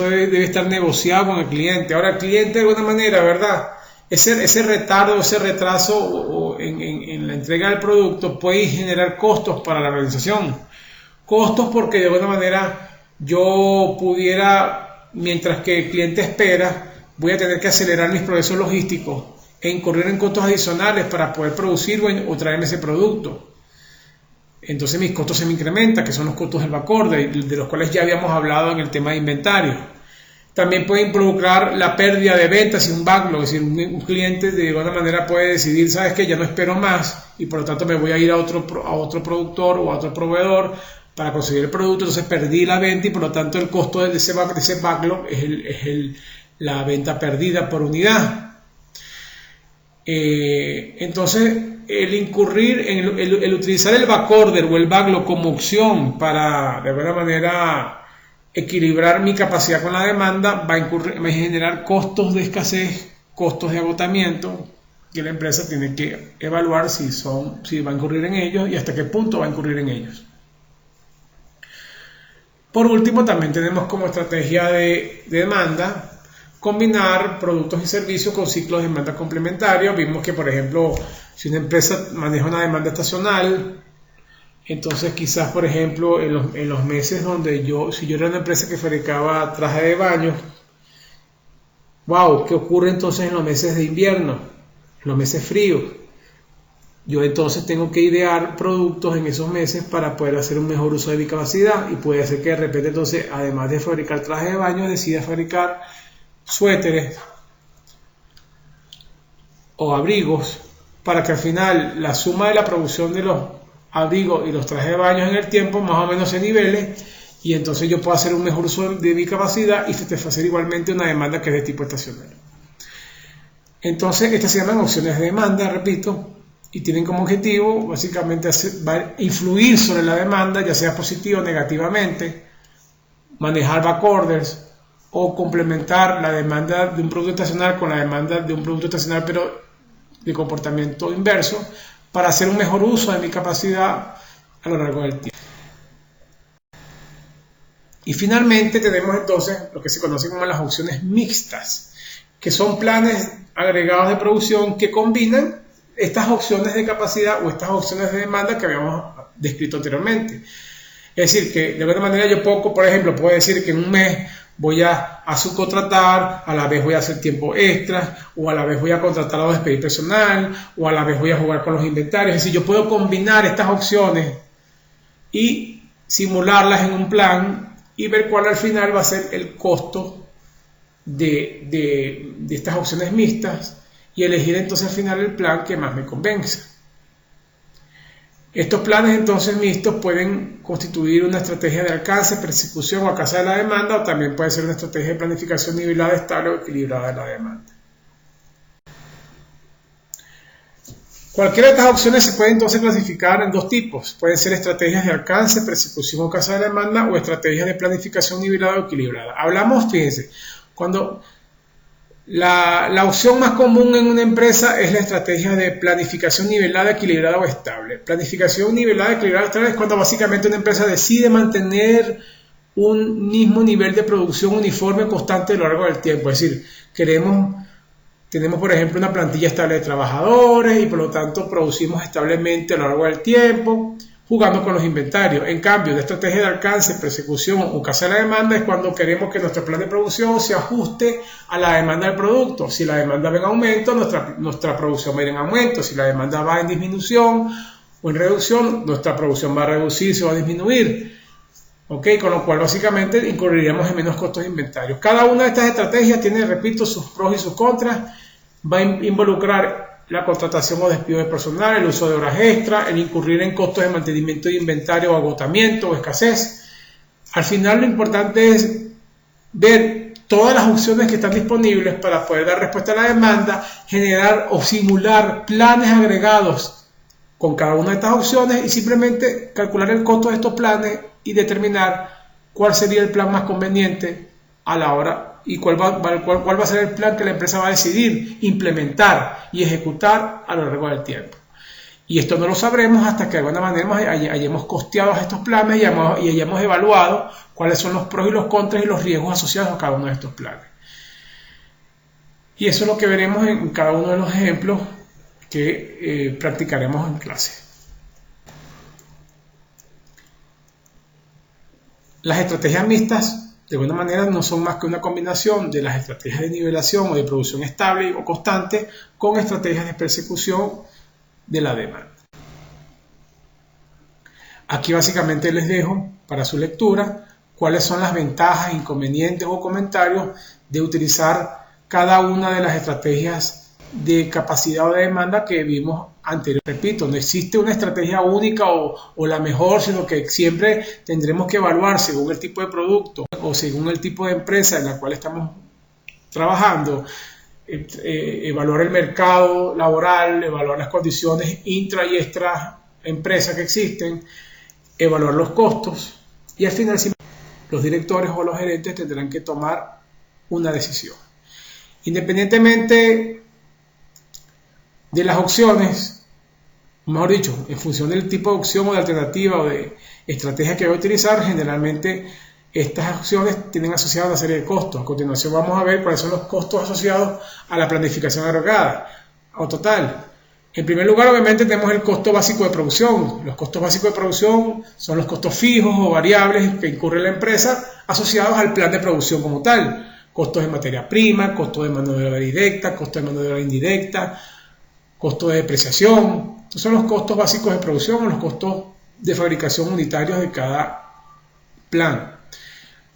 debe estar negociado con el cliente. Ahora el cliente de alguna manera, ¿verdad? Ese retardo, ese retraso en la entrega del producto puede generar costos para la organización. Costos porque de alguna manera yo pudiera, mientras que el cliente espera, voy a tener que acelerar mis procesos logísticos e incurrir en costos adicionales para poder producir o traerme ese producto. Entonces mis costos se me incrementan, que son los costos del backorder, de los cuales ya habíamos hablado en el tema de inventario. También puede involucrar la pérdida de ventas y un backlog, es decir, un cliente de alguna manera puede decidir, sabes que ya no espero más y por lo tanto me voy a ir a otro productor o a otro proveedor para conseguir el producto, entonces perdí la venta y por lo tanto el costo de ese backlog es la venta perdida por unidad. Entonces, el incurrir en el utilizar el backorder o el backlog como opción para de alguna manera equilibrar mi capacidad con la demanda va a generar costos de escasez, costos de agotamiento, que la empresa tiene que evaluar si va a incurrir en ellos y hasta qué punto va a incurrir en ellos. Por último, también tenemos como estrategia de demanda combinar productos y servicios con ciclos de demanda complementarios. Vimos que, por ejemplo, si una empresa maneja una demanda estacional, entonces quizás, por ejemplo, en los meses donde si yo era una empresa que fabricaba trajes de baño, wow, ¿qué ocurre entonces en los meses de invierno, en los meses fríos? Yo entonces tengo que idear productos en esos meses para poder hacer un mejor uso de mi capacidad, y puede ser que de repente entonces, además de fabricar trajes de baño, decida fabricar suéteres o abrigos, para que al final la suma de la producción de los abrigos y los trajes de baño en el tiempo más o menos se nivele, y entonces yo puedo hacer un mejor uso de mi capacidad y satisfacer igualmente una demanda que es de tipo estacional. Entonces estas se llaman opciones de demanda, repito, y tienen como objetivo básicamente influir sobre la demanda, ya sea positivo o negativamente, manejar backorders o complementar la demanda de un producto estacional con la demanda de un producto estacional pero de comportamiento inverso, para hacer un mejor uso de mi capacidad a lo largo del tiempo. Y finalmente tenemos entonces lo que se conoce como las opciones mixtas, que son planes agregados de producción que combinan estas opciones de capacidad o estas opciones de demanda que habíamos descrito anteriormente. Es decir, que de alguna manera yo por ejemplo, puedo decir que en un mes voy a subcontratar, a la vez voy a hacer tiempo extra, o a la vez voy a contratar o despedir personal, o a la vez voy a jugar con los inventarios. Es decir, yo puedo combinar estas opciones y simularlas en un plan y ver cuál al final va a ser el costo de estas opciones mixtas, y elegir entonces al final el plan que más me convenza. Estos planes entonces mixtos pueden constituir una estrategia de alcance, persecución o alcance de la demanda, o también puede ser una estrategia de planificación nivelada, estable o equilibrada de la demanda. Cualquiera de estas opciones se puede entonces clasificar en dos tipos. Pueden ser estrategias de alcance, persecución o alcance de la demanda, o estrategias de planificación nivelada o equilibrada. Hablamos, fíjense, cuando la opción más común en una empresa es la estrategia de planificación nivelada, equilibrada o estable. Planificación nivelada, equilibrada o estable es cuando básicamente una empresa decide mantener un mismo nivel de producción uniforme constante a lo largo del tiempo. Es decir, tenemos por ejemplo una plantilla estable de trabajadores y por lo tanto producimos establemente a lo largo del tiempo, jugando con los inventarios. En cambio, la estrategia de alcance, persecución o alcance de la demanda es cuando queremos que nuestro plan de producción se ajuste a la demanda del producto. Si la demanda va en aumento, nuestra producción va a ir en aumento. Si la demanda va en disminución o en reducción, nuestra producción va a reducirse o a disminuir. Con lo cual básicamente incurriríamos en menos costos de inventario. Cada una de estas estrategias tiene, repito, sus pros y sus contras. Va a involucrar la contratación o despido de personal, el uso de horas extra, el incurrir en costos de mantenimiento de inventario o agotamiento o escasez. Al final lo importante es ver todas las opciones que están disponibles para poder dar respuesta a la demanda, generar o simular planes agregados con cada una de estas opciones y simplemente calcular el costo de estos planes y determinar cuál sería el plan más conveniente a la hora y cuál va a ser el plan que la empresa va a decidir implementar y ejecutar a lo largo del tiempo. Y esto no lo sabremos hasta que de alguna manera hayamos costeado estos planes y hayamos evaluado cuáles son los pros y los contras y los riesgos asociados a cada uno de estos planes. Y eso es lo que veremos en cada uno de los ejemplos que practicaremos en clase. Las estrategias mixtas de alguna manera no son más que una combinación de las estrategias de nivelación o de producción estable o constante con estrategias de persecución de la demanda. Aquí básicamente les dejo para su lectura cuáles son las ventajas, inconvenientes o comentarios de utilizar cada una de las estrategias de capacidad o de demanda que vimos anteriormente. Repito, no existe una estrategia única o la mejor, sino que siempre tendremos que evaluar según el tipo de producto o según el tipo de empresa en la cual estamos trabajando, evaluar el mercado laboral, evaluar las condiciones intra y extra empresa que existen, evaluar los costos y al final los directores o los gerentes tendrán que tomar una decisión. Independientemente de las opciones, mejor dicho, en función del tipo de opción o de alternativa o de estrategia que voy a utilizar, generalmente estas opciones tienen asociadas una serie de costos. A continuación vamos a ver cuáles son los costos asociados a la planificación agregada o total. En primer lugar, obviamente, tenemos el costo básico de producción. Los costos básicos de producción son los costos fijos o variables que incurre la empresa asociados al plan de producción como tal. Costos de materia prima, costos de mano de obra directa, costos de mano de obra indirecta, costos de depreciación. Estos son los costos básicos de producción o los costos de fabricación unitarios de cada plan.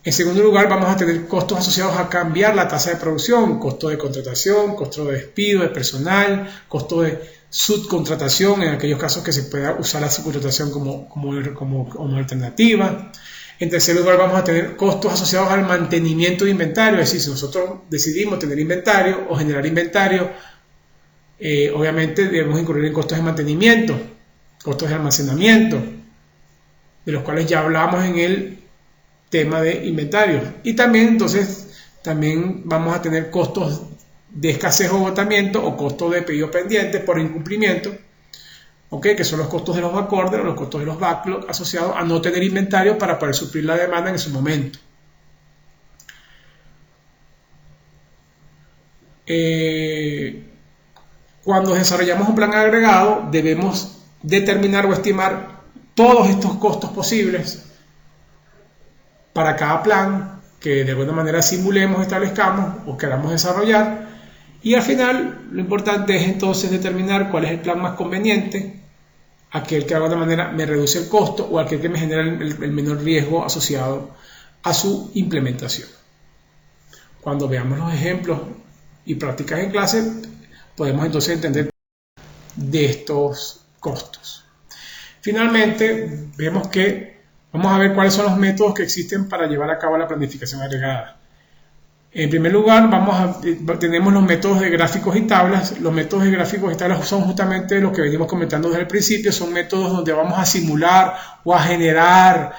En segundo lugar, vamos a tener costos asociados a cambiar la tasa de producción, costo de contratación, costo de despido de personal, costo de subcontratación en aquellos casos que se pueda usar la subcontratación como alternativa. En tercer lugar, vamos a tener costos asociados al mantenimiento de inventario, es decir, si nosotros decidimos tener inventario o generar inventario, obviamente debemos incurrir en costos de mantenimiento, costos de almacenamiento, de los cuales ya hablamos en el tema de inventario. Y también, entonces, vamos a tener costos de escasez o agotamiento o costos de pedido pendiente por incumplimiento, que son los costos de los backorders o los costos de los backlog asociados a no tener inventario para poder suplir la demanda en su momento. Cuando desarrollamos un plan agregado, debemos determinar o estimar todos estos costos posibles para cada plan que de alguna manera simulemos, establezcamos o queramos desarrollar. Y al final, lo importante es entonces determinar cuál es el plan más conveniente, aquel que de alguna manera me reduce el costo o aquel que me genera el menor riesgo asociado a su implementación. Cuando veamos los ejemplos y prácticas en clase, podemos entonces entender de estos costos. Finalmente, vemos que vamos a ver cuáles son los métodos que existen para llevar a cabo la planificación agregada. En primer lugar, tenemos los métodos de gráficos y tablas. Los métodos de gráficos y tablas son justamente los que venimos comentando desde el principio. Son métodos donde vamos a simular o a generar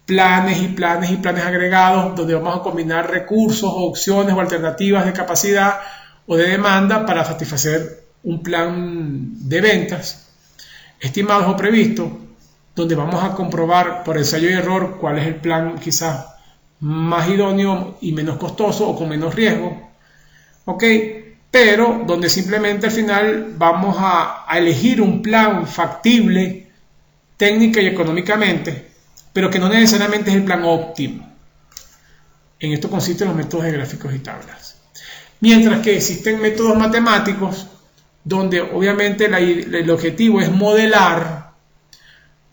planes y planes agregados, donde vamos a combinar recursos o opciones o alternativas de capacidad o de demanda para satisfacer un plan de ventas estimados o previstos, donde vamos a comprobar por ensayo y error cuál es el plan quizás más idóneo y menos costoso o con menos riesgo, pero donde simplemente al final vamos a elegir un plan factible técnica y económicamente, pero que no necesariamente es el plan óptimo. En esto consisten los métodos de gráficos y tablas. Mientras que existen métodos matemáticos donde obviamente el objetivo es modelar,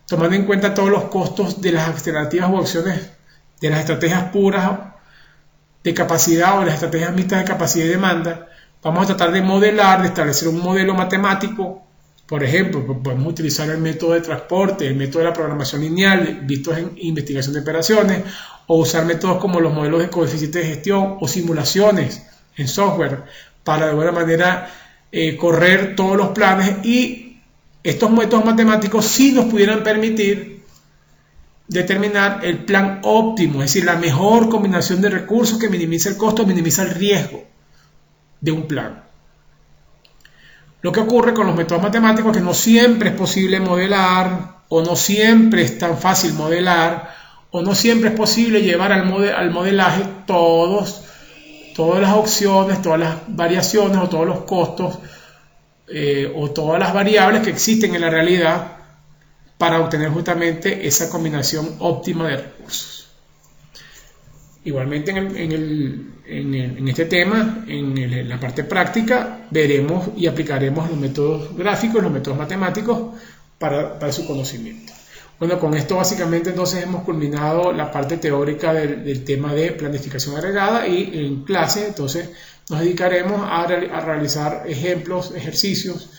tomando en cuenta todos los costos de las alternativas u opciones de las estrategias puras de capacidad o las estrategias mixtas de capacidad y demanda. Vamos a tratar de modelar, de establecer un modelo matemático. Por ejemplo, podemos utilizar el método de transporte, el método de la programación lineal, vistos en investigación de operaciones, o usar métodos como los modelos de coeficientes de gestión o simulaciones en software para de alguna manera correr todos los planes, y estos métodos matemáticos sí nos pudieran permitir determinar el plan óptimo, es decir, la mejor combinación de recursos que minimiza el costo, minimiza el riesgo de un plan. Lo que ocurre con los métodos matemáticos es que no siempre es posible modelar, o no siempre es tan fácil modelar, o no siempre es posible llevar al modelaje todas las opciones, todas las variaciones o todos los costos o todas las variables que existen en la realidad para obtener justamente esa combinación óptima de recursos. Igualmente en este tema, en la parte práctica, veremos y aplicaremos los métodos gráficos, los métodos matemáticos para su conocimiento. Bueno, con esto básicamente entonces hemos culminado la parte teórica del tema de planificación agregada, y en clase entonces nos dedicaremos a realizar ejemplos, ejercicios